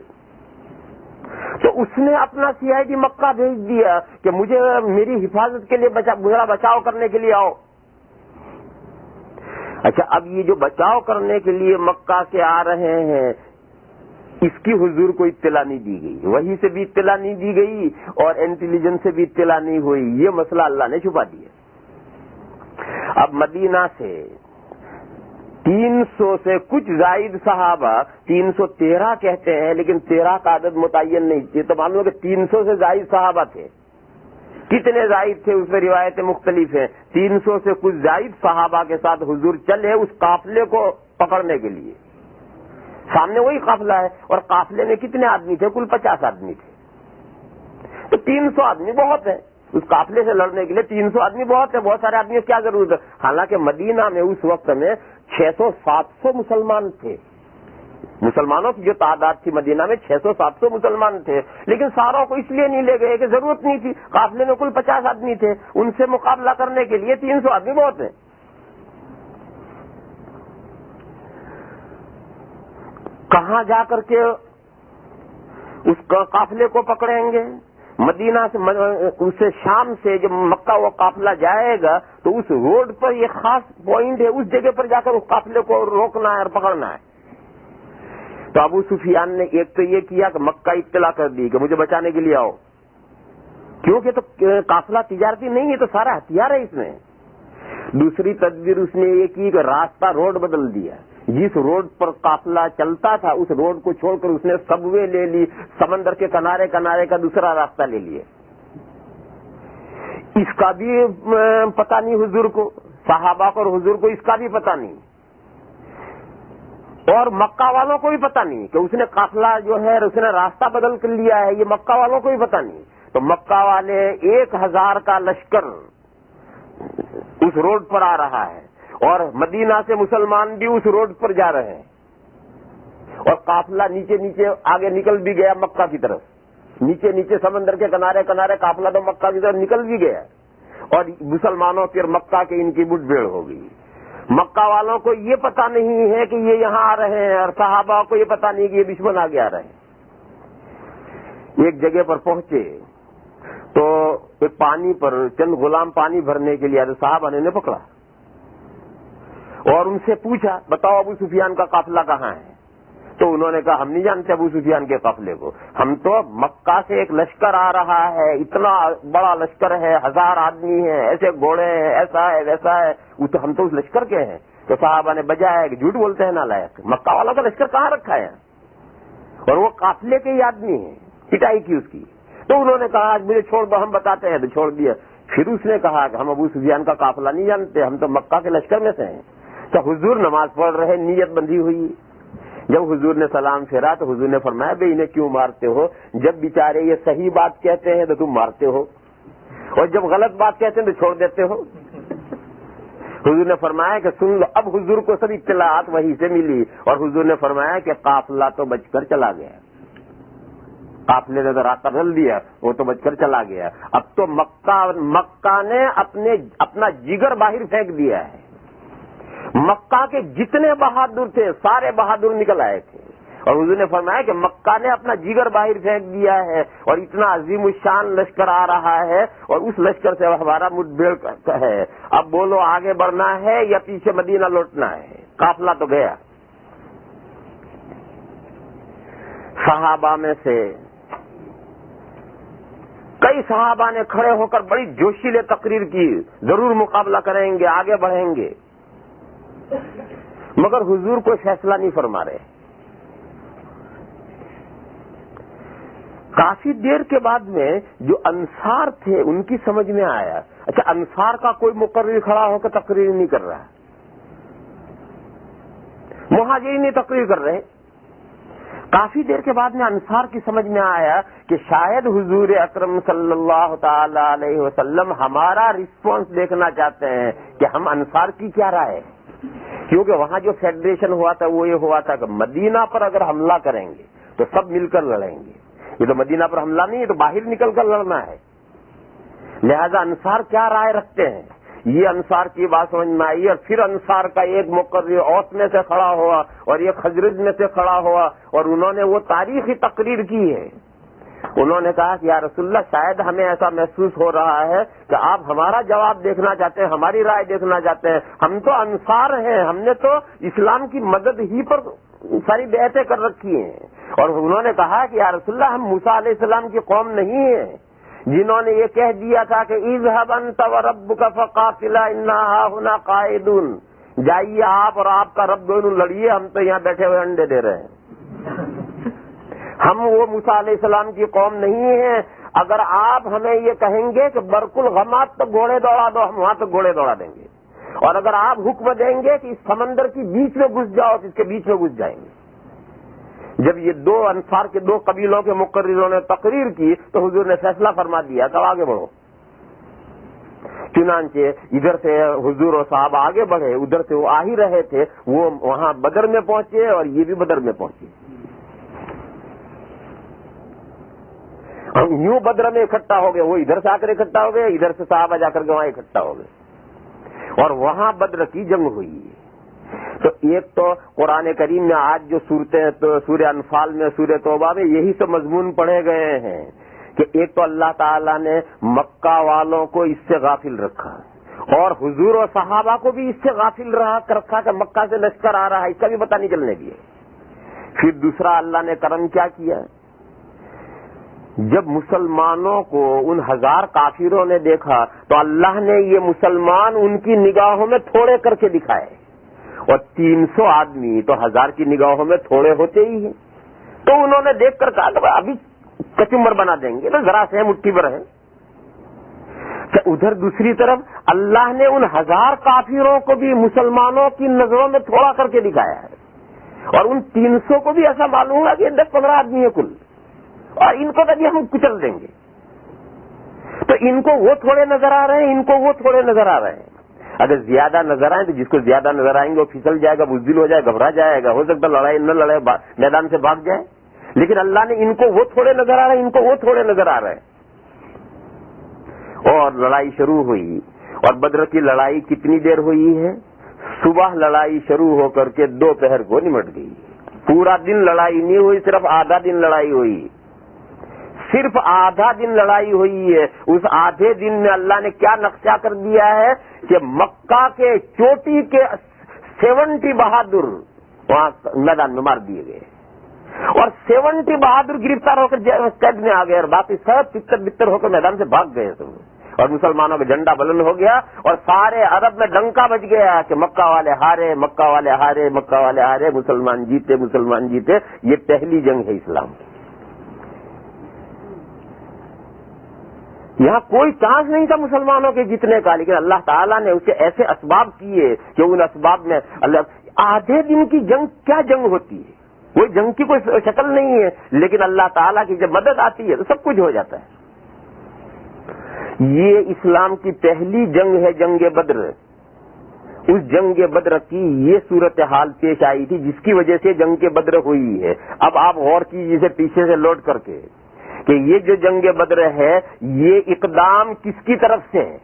تو اس نے اپنا CID مکہ بھیج دیا کہ مجھے میری حفاظت کے لیے میرا بچاؤ کرنے کے لیے آؤ. اچھا اب یہ جو بچاؤ کرنے کے لیے مکہ سے آ رہے ہیں اس کی حضور کو اطلاع نہیں دی گئی, وہی سے بھی اطلاع نہیں دی گئی اور انٹیلیجنس سے بھی اطلاع نہیں ہوئی. یہ مسئلہ اللہ نے چھپا دیا. اب مدینہ سے 300 سے کچھ زائد صحابہ, 313 کہتے ہیں لیکن 13 کا عدد متعین نہیں, یہ تو معلوم ہے کہ 300 سے زائد صحابہ تھے. کتنے زائد تھے اس میں روایتیں مختلف ہیں. 300 سے کچھ زائد صحابہ کے ساتھ حضور چلے اس قافلے کو پکڑنے کے لیے. سامنے وہی قافلہ ہے اور قافلے میں کتنے آدمی تھے؟ کل 50 آدمی تھے. تو 300 آدمی بہت ہے اس قافلے سے لڑنے کے لیے. 300 آدمی بہت ہے, بہت سارے آدمی کی کیا ضرورت ہے؟ حالانکہ مدینہ میں اس وقت میں 600-700 مسلمان تھے. مسلمانوں کی جو تعداد تھی مدینہ میں 600-700 مسلمان تھے, لیکن ساروں کو اس لیے نہیں لے گئے کہ ضرورت نہیں تھی. قافلے میں کل 50 آدمی تھے, ان سے مقابلہ کرنے کے لیے 300 آدمی بہت ہیں. کہاں جا کر کے اس قافلے کو پکڑیں گے؟ مدینہ سے شام سے جب مکہ وہ قافلہ جائے گا تو اس روڈ پر یہ خاص پوائنٹ ہے, اس جگہ پر جا کر اس قافلے کو روکنا ہے اور پکڑنا ہے. تو ابو سفیان نے ایک تو یہ کیا کہ مکہ اطلاع کر دی کہ مجھے بچانے کے لیے آؤ, کیونکہ تو قافلہ تجارتی نہیں ہے تو سارا ہتھیار ہے اس میں. دوسری تدبیر اس نے یہ کی کہ راستہ روڈ بدل دیا. جس روڈ پر قافلہ چلتا تھا اس روڈ کو چھوڑ کر اس نے سب وے لے لی, سمندر کے کنارے کنارے کا دوسرا راستہ لے لیا. اس کا بھی پتہ نہیں حضور کو, صحابہ کو اور حضور کو اس کا بھی پتہ نہیں, اور مکہ والوں کو بھی پتہ نہیں کہ اس نے قافلہ جو ہے اس نے راستہ بدل کر لیا ہے. یہ مکہ والوں کو بھی پتہ نہیں. تو مکہ والے 1000 کا لشکر اس روڈ پر آ رہا ہے اور مدینہ سے مسلمان بھی اس روڈ پر جا رہے ہیں, اور قافلہ نیچے نیچے آگے نکل بھی گیا مکہ کی طرف. نیچے نیچے سمندر کے کنارے کنارے قافلہ تو مکہ کی طرف نکل بھی گیا, اور مسلمانوں پھر مکہ کے ان کی مٹ بھیڑ ہو گئی. مکہ والوں کو یہ پتہ نہیں ہے کہ یہ یہاں آ رہے ہیں, اور صحابہ کو یہ پتہ نہیں کہ یہ دشمن آگے آ رہے ہیں. ایک جگہ پر پہنچے تو ایک پانی پر چند غلام پانی بھرنے کے لیے صحابہ نے پکڑا اور ان سے پوچھا بتاؤ ابو سفیان کا قافلہ کہاں ہے؟ تو انہوں نے کہا ہم نہیں جانتے ابو سفیان کے قافلے کو, ہم تو مکہ سے ایک لشکر آ رہا ہے, اتنا بڑا لشکر ہے, 1000 آدمی ہیں, ایسے گھوڑے ہیں, ایسا ہے ویسا ہے, وہ تو ہم تو اس لشکر کے ہیں. تو صحابہ نے بجایا کہ جھوٹ بولتے ہیں نالائق, مکہ والوں کا لشکر کہاں رکھا ہے, اور وہ قافلے کے ہی آدمی ہیں. پٹائی کی اس کی. تو انہوں نے کہا مجھے چھوڑ دو ہم بتاتے ہیں, تو چھوڑ دیا. پھر اس نے کہا کہ ہم ابو سفیان کا قافلہ نہیں جانتے, ہم تو مکہ کے لشکر میں سے ہیں. تو حضور نماز پڑھ رہے, نیت بندھی ہوئی. جب حضور نے سلام پھیرا تو حضور نے فرمایا بھائی انہیں کیوں مارتے ہو؟ جب بیچارے یہ صحیح بات کہتے ہیں تو تم مارتے ہو, اور جب غلط بات کہتے ہیں تو چھوڑ دیتے ہو. حضور نے فرمایا کہ سن لو. اب حضور کو سب اطلاعات وہی سے ملی, اور حضور نے فرمایا کہ قافلہ تو بچ کر چلا گیا. قافلے نے تو راستہ بدل دیا, وہ تو بچ کر چلا گیا. اب تو مکہ نے اپنا جگر باہر پھینک دیا ہے. مکہ کے جتنے بہادر تھے سارے بہادر نکل آئے تھے, اور حضور نے فرمایا کہ مکہ نے اپنا جگر باہر پھینک دیا ہے, اور اتنا عظیم الشان لشکر آ رہا ہے, اور اس لشکر سے ہمارا مٹ بھیڑ ہے. اب بولو آگے بڑھنا ہے یا پیچھے مدینہ لوٹنا ہے؟ قافلہ تو گیا. صحابہ میں سے کئی صحابہ نے کھڑے ہو کر بڑی جوشیلے تقریر کی, ضرور مقابلہ کریں گے, آگے بڑھیں گے, مگر حضور کوئی فیصلہ نہیں فرما رہے. کافی دیر کے بعد میں جو انصار تھے ان کی سمجھ میں آیا, اچھا انصار کا کوئی مقرر کھڑا ہو کر تقریر نہیں کر رہا, مہاجرین نہیں تقریر کر رہے. کافی دیر کے بعد میں انصار کی سمجھ میں آیا کہ شاید حضور اکرم صلی اللہ تعالی علیہ وسلم ہمارا رسپانس دیکھنا چاہتے ہیں کہ ہم انصار کی کیا رائے ہے. کیونکہ وہاں جو فیڈریشن ہوا تھا وہ یہ ہوا تھا کہ مدینہ پر اگر حملہ کریں گے تو سب مل کر لڑیں گے. یہ تو مدینہ پر حملہ نہیں ہے, تو باہر نکل کر لڑنا ہے. لہذا انصار کیا رائے رکھتے ہیں, یہ انصار کی بات سمجھ میں آئی. اور پھر انصار کا ایک مقرر اوس میں سے کھڑا ہوا اور ایک خزرج میں سے کھڑا ہوا, اور انہوں نے وہ تاریخی تقریر کی ہے. انہوں نے کہا کہ یا رسول اللہ شاید ہمیں ایسا محسوس ہو رہا ہے کہ آپ ہمارا جواب دیکھنا چاہتے ہیں، ہماری رائے دیکھنا چاہتے ہیں، ہم تو انصار ہیں، ہم نے تو اسلام کی مدد ہی پر ساری بیعتیں کر رکھی ہیں۔ اور انہوں نے کہا کہ یا رسول اللہ ہم موسیٰ علیہ السلام کی قوم نہیں ہیں جنہوں نے یہ کہہ دیا تھا کہ اذهب انت وربك فقاتلا انا هاهنا قاعدون، جائیے آپ اور آپ کا رب دونوں لڑیے، ہم تو یہاں بیٹھے ہوئے انڈے دے رہے ہیں۔ ہم وہ موسیٰ علیہ السلام کی قوم نہیں ہیں۔ اگر آپ ہمیں یہ کہیں گے کہ برق الغمات تک گھوڑے دوڑا دو، ہم وہاں تک گھوڑے دوڑا دیں گے، اور اگر آپ حکم دیں گے کہ اس سمندر کے بیچ میں گھس جاؤ تو اس کے بیچ میں گھس جائیں گے۔ جب یہ دو انصار کے دو قبیلوں کے مقرروں نے تقریر کی تو حضور نے فیصلہ فرما دیا کہ آگے بڑھو۔ چنانچہ ادھر سے حضور و صحابہ آگے بڑھے، ادھر سے وہ آ ہی رہے تھے، وہ وہاں بدر میں پہنچے اور یہ بھی بدر میں پہنچے۔ ہم یوں بدر میں اکٹھا ہو گئے، وہ ادھر سے آ کر اکٹھا ہو گئے، ادھر سے صحابہ جا کر کے وہاں اکٹھا ہو گئے، اور وہاں بدر کی جنگ ہوئی۔ تو ایک تو قرآن کریم میں آج جو صورتیں، سورہ انفال میں، سورہ توبہ میں یہی سب مضمون پڑھے گئے ہیں کہ ایک تو اللہ تعالیٰ نے مکہ والوں کو اس سے غافل رکھا، اور حضور و صحابہ کو بھی اس سے غافل رکھا کہ مکہ سے لشکر آ رہا ہے، اس کا بھی پتہ نہیں چلنے دیا۔ پھر دوسرا اللہ نے کرم کیا کیا، جب مسلمانوں کو ان 1000 کافروں نے دیکھا تو اللہ نے یہ مسلمان ان کی نگاہوں میں تھوڑے کر کے دکھائے، اور 300 آدمی تو 1000 کی نگاہوں میں تھوڑے ہوتے ہی ہیں، تو انہوں نے دیکھ کر کہا کہ ابھی کچمبر بنا دیں گے، تو ذرا سے مٹھی بھر ہے۔ ادھر دوسری طرف اللہ نے ان 1000 کافروں کو بھی مسلمانوں کی نظروں میں تھوڑا کر کے دکھایا ہے، اور ان 300 کو بھی ایسا معلوم ہوا کہ 10-15 آدمی ہیں کل، اور ان کو تو ہم کچل دیں گے۔ تو ان کو وہ تھوڑے نظر آ رہے ہیں، ان کو وہ تھوڑے نظر آ رہے ہیں۔ اگر زیادہ نظر آئیں تو جس کو زیادہ نظر آئیں گے وہ پھسل جائے گا، بزدل ہو جائے گا، گھبرا جائے گا، ہو سکتا لڑائی نہ لڑے، میدان سے بھاگ جائے۔ لیکن اللہ نے ان کو وہ تھوڑے نظر آ رہے ہیں، ان کو وہ تھوڑے نظر آ رہے ہیں، اور لڑائی شروع ہوئی۔ اور بدر کی لڑائی کتنی دیر ہوئی ہے؟ صبح لڑائی شروع ہو کر کے دوپہر کو نمٹ گئی، پورا دن لڑائی نہیں ہوئی، صرف آدھا دن لڑائی ہوئی، صرف آدھا دن لڑائی ہوئی ہے۔ اس آدھے دن میں اللہ نے کیا نقشہ کر دیا ہے کہ مکہ کے چوٹی کے 70 بہادر وہاں میدان میں مار دیے گئے، اور 70 بہادر گرفتار ہو کر قید میں آ گئے، اور باقی سب تتر بتر ہو کر میدان سے بھاگ گئے سب، اور مسلمانوں کا جھنڈا بلند ہو گیا، اور سارے عرب میں ڈنکا بج گیا کہ مکہ والے ہارے، مکہ والے ہارے، مکہ والے ہارے، مسلمان جیتے، مسلمان جیتے۔ یہ پہلی جنگ ہے اسلام کی۔ یہاں کوئی چانس نہیں تھا مسلمانوں کے جتنے کا، لیکن اللہ تعالیٰ نے اسے ایسے اسباب کیے کہ ان اسباب میں آدھے دن کی جنگ کیا جنگ ہوتی ہے، کوئی جنگ کی کوئی شکل نہیں ہے، لیکن اللہ تعالیٰ کی جب مدد آتی ہے تو سب کچھ ہو جاتا ہے۔ یہ اسلام کی پہلی جنگ ہے، جنگ بدر۔ اس جنگ بدر کی یہ صورتحال پیش آئی تھی جس کی وجہ سے جنگ بدر ہوئی ہے۔ اب آپ غور کیجیے اسے پیچھے سے لوٹ کر کے کہ یہ جو جنگ بدر ہے یہ اقدام کس کی طرف سے ہے؟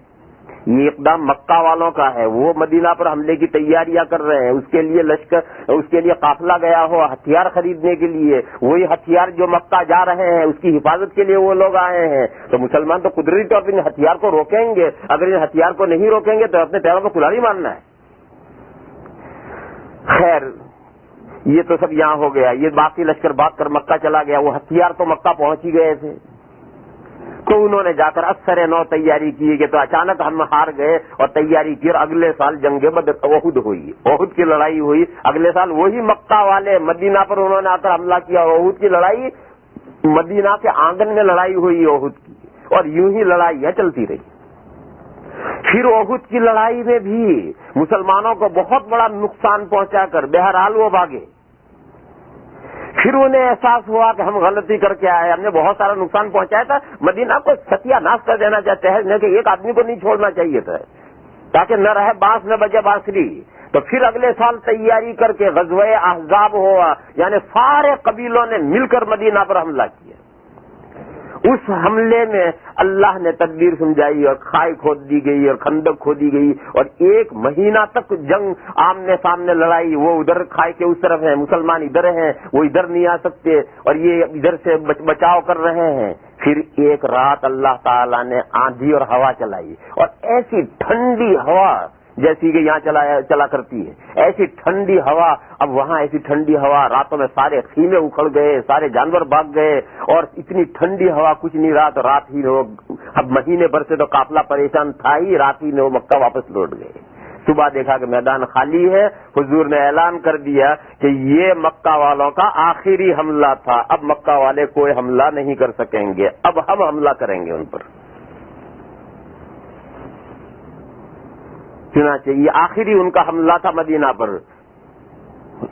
یہ اقدام مکہ والوں کا ہے، وہ مدینہ پر حملے کی تیاریاں کر رہے ہیں، اس کے لیے لشکر، اس کے لیے قافلہ گیا ہو ہتھیار خریدنے کے لیے، وہی ہتھیار جو مکہ جا رہے ہیں اس کی حفاظت کے لیے وہ لوگ آئے ہیں۔ تو مسلمان تو قدرتی طور پر ان ہتھیار کو روکیں گے، اگر ان ہتھیار کو نہیں روکیں گے تو اپنے پیروں کو کلاڑی مارنا ہے۔ خیر یہ تو سب یہاں ہو گیا، یہ باقی لشکر بھاگ کر مکہ چلا گیا، وہ ہتھیار تو مکہ پہنچ ہی گئے تھے، تو انہوں نے جا کر اثر نو تیاری کی کہ تو اچانک ہم ہار گئے اور تیاری کی، اور اگلے سال جنگ بدر احد ہوئی، احد کی لڑائی ہوئی۔ اگلے سال وہی مکہ والے مدینہ پر انہوں نے آ کر حملہ کیا، احد کی لڑائی مدینہ کے آنگن میں لڑائی ہوئی احد کی، اور یوں ہی لڑائیاں چلتی رہی۔ پھر احد کی لڑائی میں بھی مسلمانوں کو بہت بڑا نقصان پہنچا کر بہرحال وہ بھاگے۔ پھر انہیں احساس ہوا کہ ہم غلطی کر کے آئے، ہم نے بہت سارا نقصان پہنچایا تھا، مدینہ کو ستیہ ناش کر دینا چاہتے ہیں کہ ایک آدمی کو نہیں چھوڑنا چاہیے تھا تاکہ نہ رہے بانس نہ بجے بانسری۔ تو پھر اگلے سال تیاری کر کے غزوہ احزاب ہوا، یعنی سارے قبیلوں نے مل کر مدینہ پر حملہ کیا، اس حملے میں اللہ نے تدبیر سمجھائی اور کھائی کھود دی گئی اور خندق کھودی گئی اور 1 مہینہ تک جنگ آمنے سامنے لڑائی. وہ ادھر کھائی کے اس طرف ہیں, مسلمان ادھر ہیں, وہ ادھر نہیں آ سکتے اور یہ ادھر سے بچاؤ کر رہے ہیں. پھر ایک رات اللہ تعالیٰ نے آندھی اور ہوا چلائی اور ایسی ٹھنڈی ہوا جیسی کہ یہاں چلا کرتی ہے, ایسی ٹھنڈی ہوا. اب وہاں ایسی ٹھنڈی ہوا, راتوں میں سارے خیمے اکھڑ گئے, سارے جانور بھاگ گئے اور اتنی ٹھنڈی ہوا کچھ نہیں رہا. تو رات ہی لوگ, اب مہینے بھر سے تو قافلہ پریشان تھا ہی, رات ہی میں وہ مکہ واپس لوٹ گئے. صبح دیکھا کہ میدان خالی ہے. حضور نے اعلان کر دیا کہ یہ مکہ والوں کا آخری حملہ تھا, اب مکہ والے کوئی حملہ نہیں کر سکیں گے, اب ہم حملہ کریں گے ان پر. چنانچہ یہ آخری ان کا حملہ تھا مدینہ پر,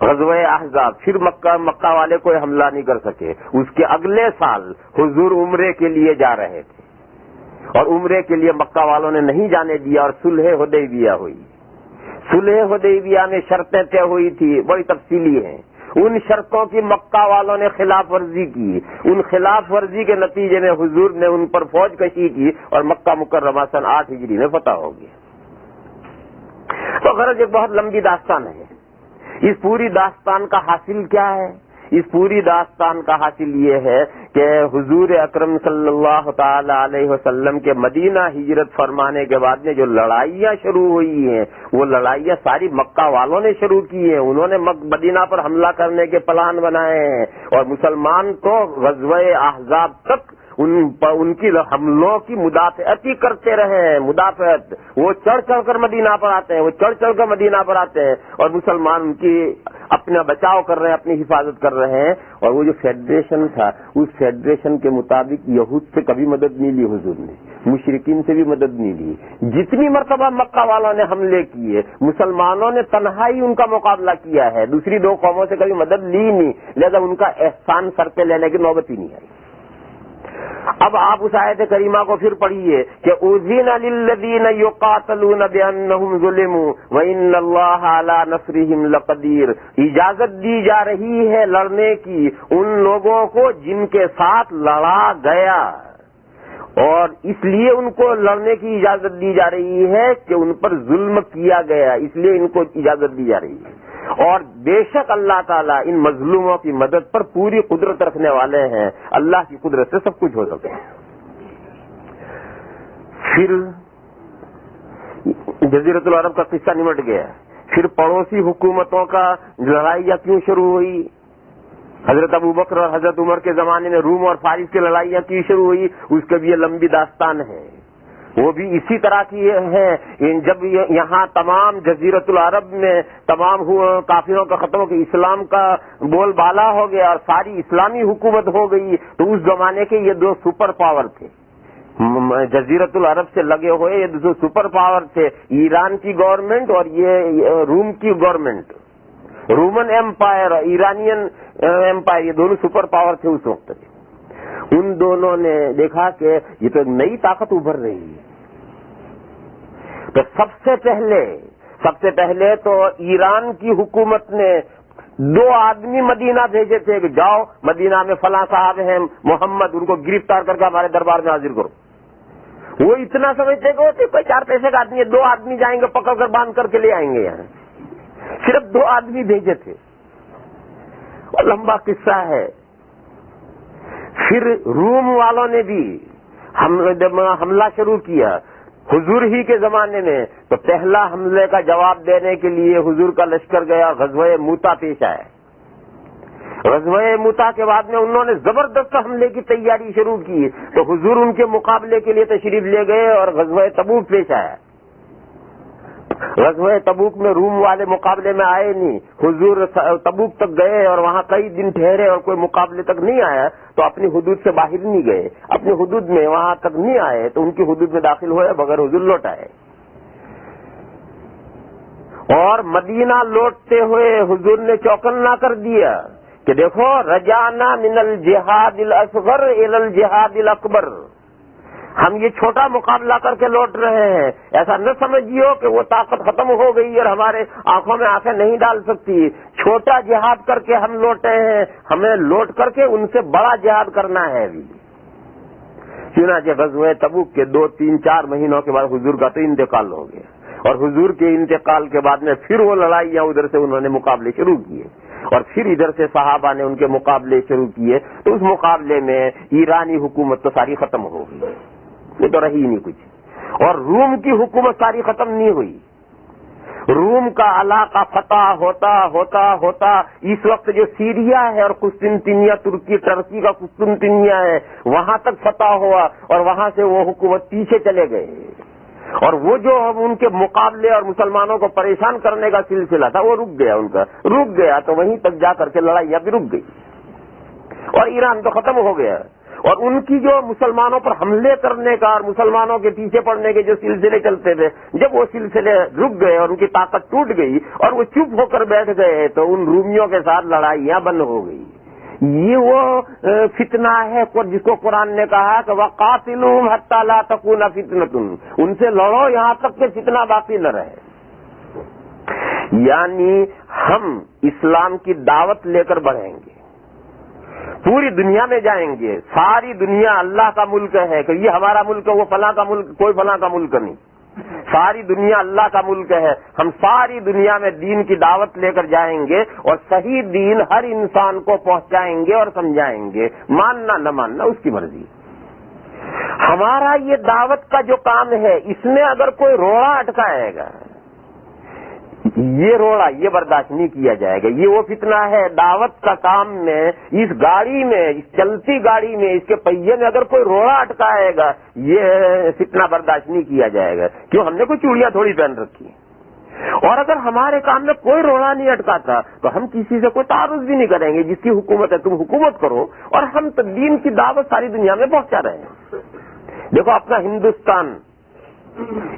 غزوہ احزاب. پھر مکہ والے کوئی حملہ نہیں کر سکے. اس کے اگلے سال حضور عمرے کے لیے جا رہے تھے اور عمرے کے لیے مکہ والوں نے نہیں جانے دیا اور صلح حدیبیہ ہوئی. صلح حدیبیہ میں شرطیں طے ہوئی تھی, بڑی تفصیلی ہیں. ان شرطوں کی مکہ والوں نے خلاف ورزی کی. ان خلاف ورزی کے نتیجے میں حضور نے ان پر فوج کشی کی اور مکہ مکرمہ سن 8 ہجری میں فتح ہو گیا. تو غرض ایک بہت لمبی داستان ہے. اس پوری داستان کا حاصل کیا ہے؟ اس پوری داستان کا حاصل یہ ہے کہ حضور اکرم صلی اللہ تعالی علیہ وسلم کے مدینہ ہجرت فرمانے کے بعد میں جو لڑائیاں شروع ہوئی ہیں, وہ لڑائیاں ساری مکہ والوں نے شروع کی ہیں. انہوں نے مدینہ پر حملہ کرنے کے پلان بنائے ہیں اور مسلمان تو غزوہ احزاب تک ان کی حملوں کی مدافعت ہی کرتے رہے ہیں. مدافعت, وہ چڑھ چڑھ کر مدینہ پر آتے ہیں, وہ چڑھ چڑھ کر مدینہ پر آتے ہیں اور مسلمان ان کی اپنا بچاؤ کر رہے ہیں, اپنی حفاظت کر رہے ہیں. اور وہ جو فیڈریشن تھا, اس فیڈریشن کے مطابق یہود سے کبھی مدد نہیں لی حضور نے, مشرکین سے بھی مدد نہیں لی. جتنی مرتبہ مکہ والوں نے حملے کیے, مسلمانوں نے تنہائی ان کا مقابلہ کیا ہے, دوسری 2 قوموں سے کبھی مدد لی نہیں. لہذا ان کا احسان سر پہ لینے کی نوبت ہی نہیں آئی. اب آپ اس آیت کریمہ کو پھر پڑھیے کہ اذن للذین یقاتلون بانہم ظلموا وان اللہ علی نصرہم لقدیر. اجازت دی جا رہی ہے لڑنے کی ان لوگوں کو جن کے ساتھ لڑا گیا, اور اس لیے ان کو لڑنے کی اجازت دی جا رہی ہے کہ ان پر ظلم کیا گیا, اس لیے ان کو اجازت دی جا رہی ہے. اور بے شک اللہ تعالیٰ ان مظلوموں کی مدد پر پوری قدرت رکھنے والے ہیں. اللہ کی قدرت سے سب کچھ ہو سکتا ہے. پھر جزیرۃ العرب کا قصہ نمٹ گیا. پھر پڑوسی حکومتوں کا لڑائیاں کیوں شروع ہوئی؟ حضرت ابوبکر اور حضرت عمر کے زمانے میں روم اور فارس کی لڑائیاں کیوں شروع ہوئی؟ اس کے بھی یہ لمبی داستان ہے. وہ بھی اسی طرح کی ہے. جب یہاں تمام جزیرۃ العرب میں تمام کافروں کا ختم ہو کہ اسلام کا بول بالا ہو گیا اور ساری اسلامی حکومت ہو گئی, تو اس زمانے کے یہ 2 سپر پاور تھے. جزیرۃ العرب سے لگے ہوئے یہ 2 سپر پاور تھے, ایران کی گورنمنٹ اور یہ روم کی گورنمنٹ. رومن ایمپائر اور ایرانین ایمپائر, یہ دونوں سپر پاور تھے اس وقت. ان دونوں نے دیکھا کہ یہ تو ایک نئی طاقت ابھر رہی ہے. تو سب سے پہلے تو ایران کی حکومت نے 2 آدمی مدینہ بھیجے تھے کہ جاؤ مدینہ میں فلاں صاحب ہیں محمد, ان کو گرفتار کر کے ہمارے دربار میں حاضر کرو. وہ اتنا سمجھتے کہ وہ کوئی 4 پیسے کا آدمی ہے, 2 آدمی جائیں گے پکڑ کر باندھ کر کے لے آئیں گے. یہاں صرف 2 آدمی بھیجے تھے. اور لمبا قصہ ہے. پھر روم والوں نے بھی حملہ شروع کیا حضور ہی کے زمانے میں. تو پہلا حملے کا جواب دینے کے لیے حضور کا لشکر گیا, غزوہ موتا پیش آیا. غزوہ موتا کے بعد میں انہوں نے زبردست حملے کی تیاری شروع کی, تو حضور ان کے مقابلے کے لیے تشریف لے گئے اور غزوہ تبوک پیش آیا. غزوہ تبوک میں روم والے مقابلے میں آئے نہیں. حضور تبوک تک گئے اور وہاں کئی دن ٹھہرے اور کوئی مقابلے تک نہیں آیا, تو اپنی حدود سے باہر نہیں گئے, اپنی حدود میں وہاں تک نہیں آئے, تو ان کی حدود میں داخل ہوئے بغیر حضور لوٹ آئے. اور مدینہ لوٹتے ہوئے حضور نے چوکنا کر دیا کہ دیکھو رجعنا من الجہاد الاصغر الى الجہاد الاکبر. ہم یہ چھوٹا مقابلہ کر کے لوٹ رہے ہیں, ایسا نہ سمجھیو کہ وہ طاقت ختم ہو گئی اور ہمارے آنکھوں میں آنکھیں نہیں ڈال سکتی. چھوٹا جہاد کر کے ہم لوٹے ہیں, ہمیں لوٹ کر کے ان سے بڑا جہاد کرنا ہے. ابھی چنانچہ غزوہ تبوک کے 2, 3, 4 مہینوں کے بعد حضور کا تو انتقال ہو گیا، اور حضور کے انتقال کے بعد میں پھر وہ لڑائیاں ادھر سے انہوں نے مقابلے شروع کیے، اور پھر ادھر سے صحابہ نے ان کے مقابلے شروع کیے، تو اس مقابلے میں ایرانی حکومت تو ساری ختم ہو گئی، وہ تو رہی نہیں کچھ، اور روم کی حکومت ساری ختم نہیں ہوئی۔ روم کا علاقہ فتح ہوتا ہوتا ہوتا اس وقت جو سیریا ہے اور قسطنطنیہ ٹرکی کا قسطنطنیہ ہے وہاں تک فتح ہوا، اور وہاں سے وہ حکومت پیچھے چلے گئے، اور وہ جو ان کے مقابلے اور مسلمانوں کو پریشان کرنے کا سلسلہ تھا وہ رک گیا، ان کا رک گیا، تو وہیں تک جا کر کے لڑائیاں بھی رک گئی، اور ایران تو ختم ہو گیا۔ اور ان کی جو مسلمانوں پر حملے کرنے کا اور مسلمانوں کے پیچھے پڑنے کے جو سلسلے چلتے تھے، جب وہ سلسلے رک گئے اور ان کی طاقت ٹوٹ گئی اور وہ چپ ہو کر بیٹھ گئے، تو ان رومیوں کے ساتھ لڑائیاں بند ہو گئی۔ یہ وہ فتنہ ہے جس کو قرآن نے کہا کہ وَقَاتِلُوهُمْ حَتَّى لَا تَكُونَ فِتْنَةٌ، ان سے لڑو یہاں تک کہ فتنہ باقی نہ رہے۔ یعنی ہم اسلام کی دعوت لے کر بڑھیں گے، پوری دنیا میں جائیں گے، ساری دنیا اللہ کا ملک ہے کہ یہ ہمارا ملک ہے، وہ فلاں کا ملک، کوئی فلاں کا ملک نہیں، ساری دنیا اللہ کا ملک ہے۔ ہم ساری دنیا میں دین کی دعوت لے کر جائیں گے، اور صحیح دین ہر انسان کو پہنچائیں گے اور سمجھائیں گے، ماننا نہ ماننا اس کی مرضی۔ ہمارا یہ دعوت کا جو کام ہے، اس میں اگر کوئی روڑا اٹکائے گا، یہ روڑا یہ برداشت نہیں کیا جائے گا۔ یہ وہ فتنہ ہے دعوت کا کام میں، اس گاڑی میں، اس چلتی گاڑی میں، اس کے پہیے میں اگر کوئی روڑا اٹکائے گا، یہ فتنہ برداشت نہیں کیا جائے گا، کیوں ہم نے کوئی چوڑیاں تھوڑی پہن رکھی ہیں۔ اور اگر ہمارے کام میں کوئی روڑا نہیں اٹکاتا تو ہم کسی سے کوئی تعارض بھی نہیں کریں گے، جس کی حکومت ہے تم حکومت کرو، اور ہم دین کی دعوت ساری دنیا میں پہنچا رہے ہیں۔ دیکھو اپنا ہندوستان،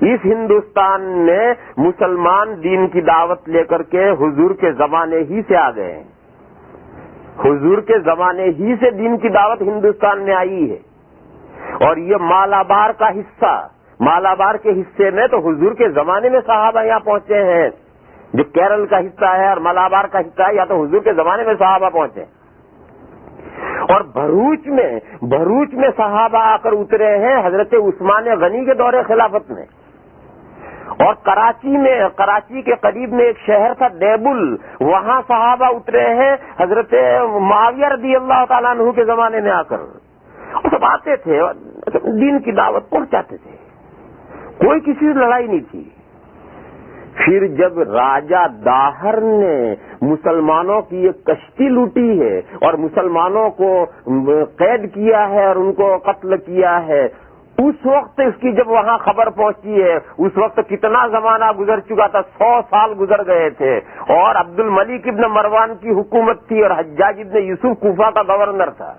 اس ہندوستان میں مسلمان دین کی دعوت لے کر کے حضور کے زمانے ہی سے آ گئے ہیں، حضور کے زمانے ہی سے دین کی دعوت ہندوستان میں آئی ہے، اور یہ مالابار کا حصہ، مالابار کے حصے میں تو حضور کے زمانے میں صحابہ یہاں پہنچے ہیں، جو کیرل کا حصہ ہے اور مالابار کا حصہ ہے، یا تو حضور کے زمانے میں صحابہ پہنچے، اور بھروچ میں صحابہ آ کر اترے ہیں حضرت عثمان غنی کے دور خلافت میں، اور کراچی کے قریب میں ایک شہر تھا دیبل، وہاں صحابہ اترے ہیں حضرت معاویہ رضی اللہ تعالیٰ عنہ کے زمانے میں آ کر، اور سب آتے تھے دین کی دعوت پہنچاتے تھے، کوئی کسی سے لڑائی نہیں تھی۔ پھر جب راجہ داہر نے مسلمانوں کی ایک کشتی لوٹی ہے اور مسلمانوں کو قید کیا ہے اور ان کو قتل کیا ہے، اس وقت اس کی جب وہاں خبر پہنچی ہے، اس وقت کتنا زمانہ گزر چکا تھا، 100 سال گزر گئے تھے، اور عبد الملک ابن مروان کی حکومت تھی اور حجاج ابن یوسف کوفہ کا گورنر تھا۔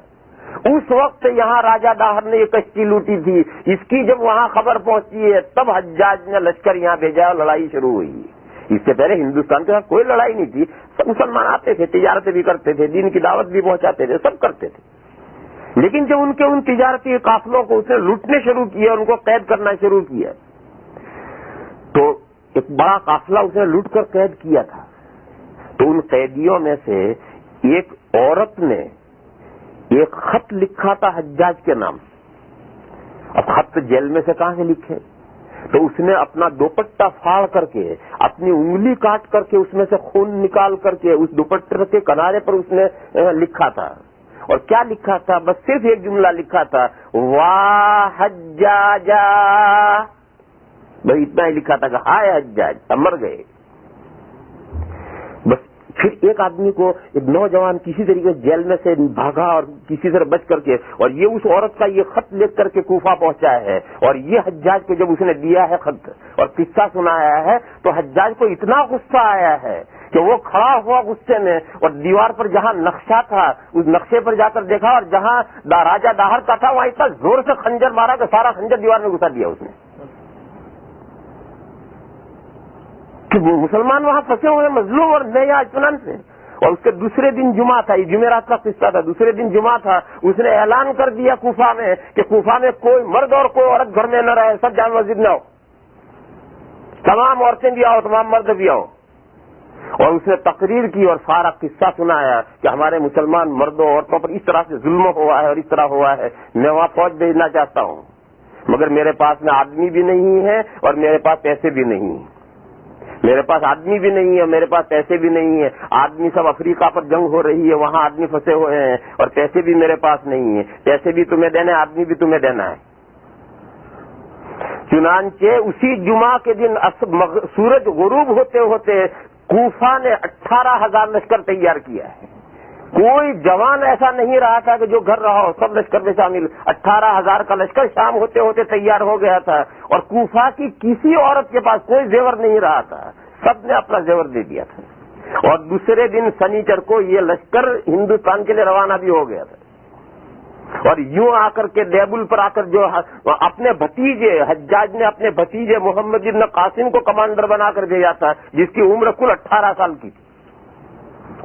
اس وقت یہاں راجہ داہر نے یہ کشتی لوٹی تھی، اس کی جب وہاں خبر پہنچی ہے تب حجاج نے لشکر یہاں بھیجا اور لڑائی شروع ہوئی۔ اس سے پہلے ہندوستان کے ساتھ کوئی لڑائی نہیں تھی، سب مسلمان آتے تھے، تجارتیں بھی کرتے تھے، دین کی دعوت بھی پہنچاتے تھے، سب کرتے تھے، لیکن جب ان کے ان تجارتی قافلوں کو اس نے لوٹنے شروع کیا، ان کو قید کرنا شروع کیا، تو ایک بڑا قافلہ اس نے لوٹ کر قید کیا تھا، تو ان قیدیوں میں سے ایک عورت نے ایک خط لکھا تھا حجاج کے نام۔ اب خط جیل میں سے کہاں سے لکھے، تو اس نے اپنا دوپٹہ پھاڑ کر کے، اپنی انگلی کاٹ کر کے، اس میں سے خون نکال کر کے اس دوپٹے کے کنارے پر اس نے لکھا تھا، اور کیا لکھا تھا، بس صرف ایک جملہ لکھا تھا، واہ حجاجا، بس اتنا ہی لکھا تھا کہ ہائے حجاج، مر گئے۔ بس پھر ایک آدمی کو، ایک نوجوان کسی طریقے سے جیل میں سے بھاگا اور کسی طرح بچ کر کے، اور یہ اس عورت کا یہ خط لکھ کر کے کوفہ پہنچا ہے، اور یہ حجاج کو جب اس نے دیا ہے خط اور قصہ سنایا ہے، تو حجاج کو اتنا غصہ آیا ہے کہ وہ کھڑا ہوا غصے میں، اور دیوار پر جہاں نقشہ تھا اس نقشے پر جا کر دیکھا، اور جہاں راجہ داہر کا تھا وہاں اتنا زور سے خنجر مارا کہ سارا خنجر دیوار میں گھسا دیا اس نے، کہ وہ مسلمان وہاں پھنسے ہوئے مظلوم اور نیا اطمینان سے۔ اور اس کے دوسرے دن جمعہ تھا، یہ جمعرات کا قصہ تھا، دوسرے دن جمعہ تھا، اس نے اعلان کر دیا کوفہ میں کہ کوفہ میں کوئی مرد اور کوئی عورت گھر میں نہ رہے، سب جامع مسجد میں آؤ، تمام عورتیں بھی آؤ، تمام مرد بھی آؤ۔ اور اس نے تقریر کی اور سارا قصہ سنایا کہ ہمارے مسلمان مردوں عورتوں پر اس طرح سے ظلم ہوا ہے اور اس طرح ہوا ہے. میں وہاں فوج بھیجنا چاہتا ہوں مگر میرے پاس میں آدمی بھی نہیں ہے اور میرے پاس پیسے بھی نہیں ہیں. میرے پاس آدمی بھی نہیں ہے، میرے پاس پیسے بھی نہیں ہے. آدمی سب افریقہ پر جنگ ہو رہی ہے، وہاں آدمی پھنسے ہوئے ہیں اور پیسے بھی میرے پاس نہیں ہے. پیسے بھی تمہیں دینا ہے، آدمی بھی تمہیں دینا ہے. چنانچہ اسی جمعہ کے دن سورج غروب ہوتے ہوتے کوفہ نے 18,000 لشکر تیار کیا ہے. کوئی جوان ایسا نہیں رہا تھا کہ جو گھر رہا ہو، سب لشکر میں شامل. 18,000 کا لشکر شام ہوتے ہوتے تیار ہو گیا تھا اور کوفہ کی کسی عورت کے پاس کوئی زیور نہیں رہا تھا، سب نے اپنا زیور دے دیا تھا. اور دوسرے دن سنیچر کو یہ لشکر ہندوستان کے لیے روانہ بھی ہو گیا تھا. اور یوں آ کر کے دیبل پر آ کر جو اپنے بھتیجے حجاج نے اپنے بھتیجے محمد ابن قاسم کو کمانڈر بنا کر بھیجا تھا، جس کی عمر کل 18 سال کی تھی.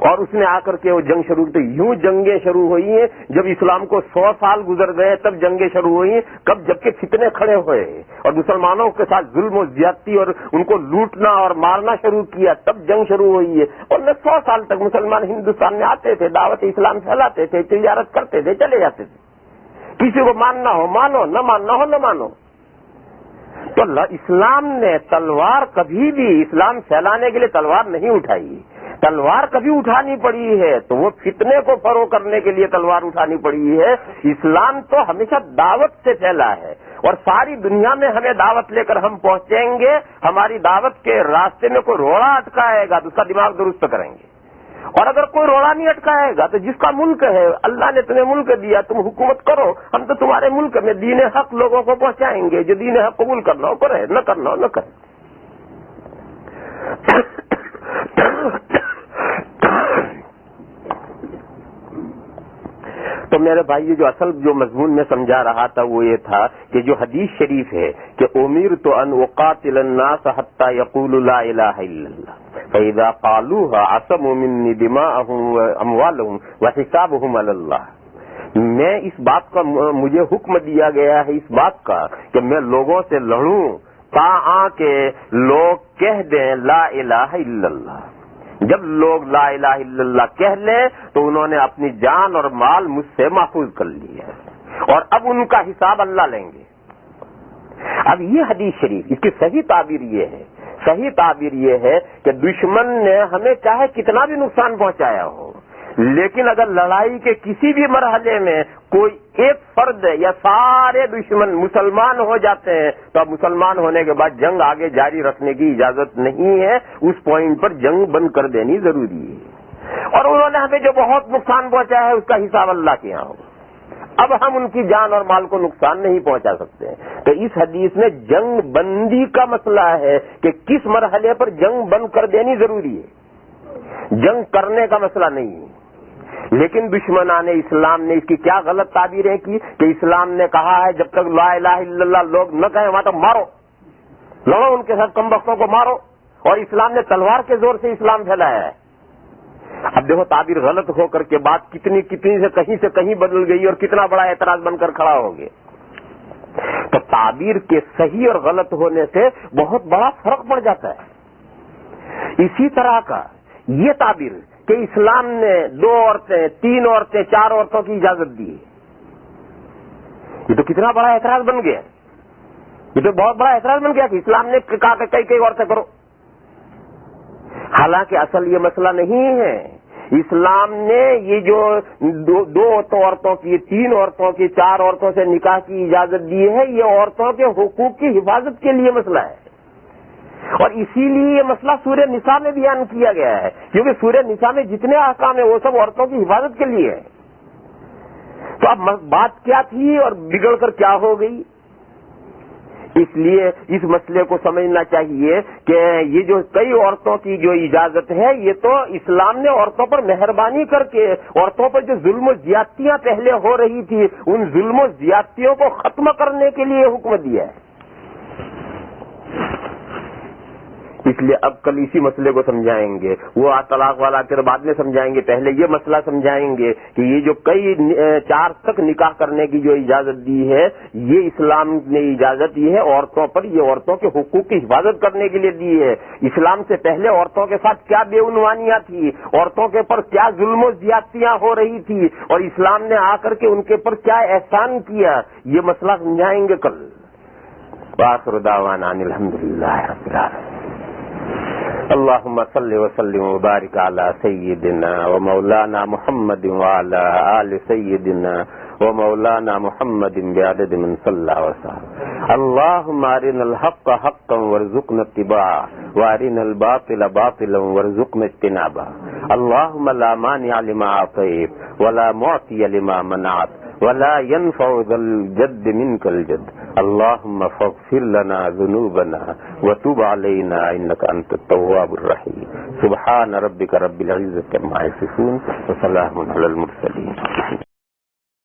اور اس نے آ کر کے وہ جنگ شروع کی. یوں جنگیں شروع ہوئی ہیں. جب اسلام کو 100 سال گزر گئے تب جنگیں شروع ہوئی ہیں. کب؟ جبکہ فتنے کھڑے ہوئے اور مسلمانوں کے ساتھ ظلم و زیادتی اور ان کو لوٹنا اور مارنا شروع کیا، تب جنگ شروع ہوئی ہے. اور 100 سال تک مسلمان ہندوستان میں آتے تھے، دعوت اسلام پھیلاتے تھے، تجارت کرتے تھے، چلے جاتے تھے. کسی کو ماننا ہو مانو، نہ ماننا ہو نہ مانو. تو اسلام نے تلوار کبھی بھی اسلام پھیلانے کے لیے تلوار نہیں اٹھائی. تلوار کبھی اٹھانی پڑی ہے تو وہ فتنے کو فروغ کرنے کے لیے تلوار اٹھانی پڑی ہے. اسلام تو ہمیشہ دعوت سے پھیلا ہے اور ساری دنیا میں ہمیں دعوت لے کر ہم پہنچیں گے. ہماری دعوت کے راستے میں کوئی روڑا اٹکائے گا تو اس کا دماغ درست کریں گے. اور اگر کوئی روڑا نہیں اٹکائے گا تو جس کا ملک ہے، اللہ نے تمہیں ملک دیا، تم حکومت کرو، ہم تو تمہارے ملک میں دین حق لوگوں کو پہنچائیں گے. جو دین حق قبول کرنا ہو کرے، نہ کرنا ہو نہ کرے. تو میرے بھائی جو اصل جو مضمون میں سمجھا رہا تھا وہ یہ تھا کہ جو حدیث شریف ہے کہ امرت ان اقاتل الناس حتى يقولوا لا الہ الا اللہ فاذا قالوها عصموا مني دماءهم واموالهم وحسابهم على اللہ. میں اس بات کا مجھے حکم دیا گیا ہے اس بات کا کہ میں لوگوں سے لڑوں تا کہ لوگ کہہ دیں لا الہ الا اللہ. جب لوگ لا الہ الا اللہ کہہ لیں تو انہوں نے اپنی جان اور مال مجھ سے محفوظ کر لی ہے اور اب ان کا حساب اللہ لیں گے. اب یہ حدیث شریف اس کی صحیح تعبیر یہ ہے کہ دشمن نے ہمیں چاہے کتنا بھی نقصان پہنچایا ہو، لیکن اگر لڑائی کے کسی بھی مرحلے میں کوئی ایک فرد یا سارے دشمن مسلمان ہو جاتے ہیں تو اب مسلمان ہونے کے بعد جنگ آگے جاری رکھنے کی اجازت نہیں ہے. اس پوائنٹ پر جنگ بند کر دینی ضروری ہے. اور انہوں نے ہمیں جو بہت نقصان پہنچایا ہے اس کا حساب اللہ کے یہاں ہوگا. اب ہم ان کی جان اور مال کو نقصان نہیں پہنچا سکتے. تو اس حدیث میں جنگ بندی کا مسئلہ ہے کہ کس مرحلے پر جنگ بند کر دینی ضروری ہے، جنگ کرنے کا مسئلہ نہیں ہے. لیکن دشمنان اسلام نے اس کی کیا غلط تعبیریں کی کہ اسلام نے کہا ہے جب تک لا الہ الا اللہ لوگ نہ کہیں وہاں تک مارو، لڑو ان کے ساتھ کم بختوں کو مارو. اور اسلام نے تلوار کے زور سے اسلام پھیلایا ہے. اب دیکھو تعبیر غلط ہو کر کے بات کتنی سے کہیں بدل گئی اور کتنا بڑا اعتراض بن کر کھڑا ہو گیا. تو تعبیر کے صحیح اور غلط ہونے سے بہت بڑا فرق پڑ جاتا ہے. اسی طرح کا یہ تعبیر کہ اسلام نے 2 عورتیں 3 عورتیں 4 عورتوں کی اجازت دی، یہ تو کتنا بڑا اعتراض بن گیا. یہ تو بہت بڑا اعتراض بن گیا کہ اسلام نے کہا کہ کئی عورتیں کرو. حالانکہ اصل یہ مسئلہ نہیں ہے. اسلام نے یہ جو 2 عورتوں کی 3 عورتوں کی 4 عورتوں سے نکاح کی اجازت دی ہے یہ عورتوں کے حقوق کی حفاظت کے لیے مسئلہ ہے. اور اسی لیے یہ مسئلہ سورہ نساء میں بیان کیا گیا ہے کیونکہ سورہ نساء میں جتنے احکام ہیں وہ سب عورتوں کی حفاظت کے لیے ہے. تو اب بات کیا تھی اور بگڑ کر کیا ہو گئی؟ اس لیے اس مسئلے کو سمجھنا چاہیے کہ یہ جو کئی عورتوں کی جو اجازت ہے یہ تو اسلام نے عورتوں پر مہربانی کر کے عورتوں پر جو ظلم و زیادتیاں پہلے ہو رہی تھی ان ظلم و زیادتیوں کو ختم کرنے کے لیے حکم دیا ہے. اس لیے اب کل اسی مسئلے کو سمجھائیں گے. وہ طلاق والا پھر بعد میں سمجھائیں گے, پہلے یہ مسئلہ سمجھائیں گے کہ یہ جو کئی 4 تک نکاح کرنے کی جو اجازت دی ہے, یہ اسلام نے اجازت دی ہے عورتوں پر, یہ عورتوں کے حقوق کی حفاظت کرنے کے لیے دی ہے. اسلام سے پہلے عورتوں کے ساتھ کیا بے عنوانیاں تھی, عورتوں کے پر کیا ظلم و زیادتیاں ہو رہی تھی, اور اسلام نے آ کر کے ان کے پر کیا احسان کیا, یہ مسئلہ سمجھائیں گے کل. وآخر دعوانا ان الحمدللہ رب العالمین. اللهم صل وسلم وبارك على سيدنا ومولانا محمد وعلى آل سيدنا ومولانا محمد بعدد من صلى وسلم. اللهم أرنا الحق حقا وارزقنا اتباعه وأرنا الباطل باطلا وارزقنا اجتنابه. اللهم لا مانع لما أعطيت ولا معطي لما منعت ولا ينفع ذا الجد منك الجد. اللهم فاغفر لنا ذنوبنا وتب علينا إنك أنت التواب الرحيم. سبحان ربك رب العزة عما يصفون وسلام على المرسلين.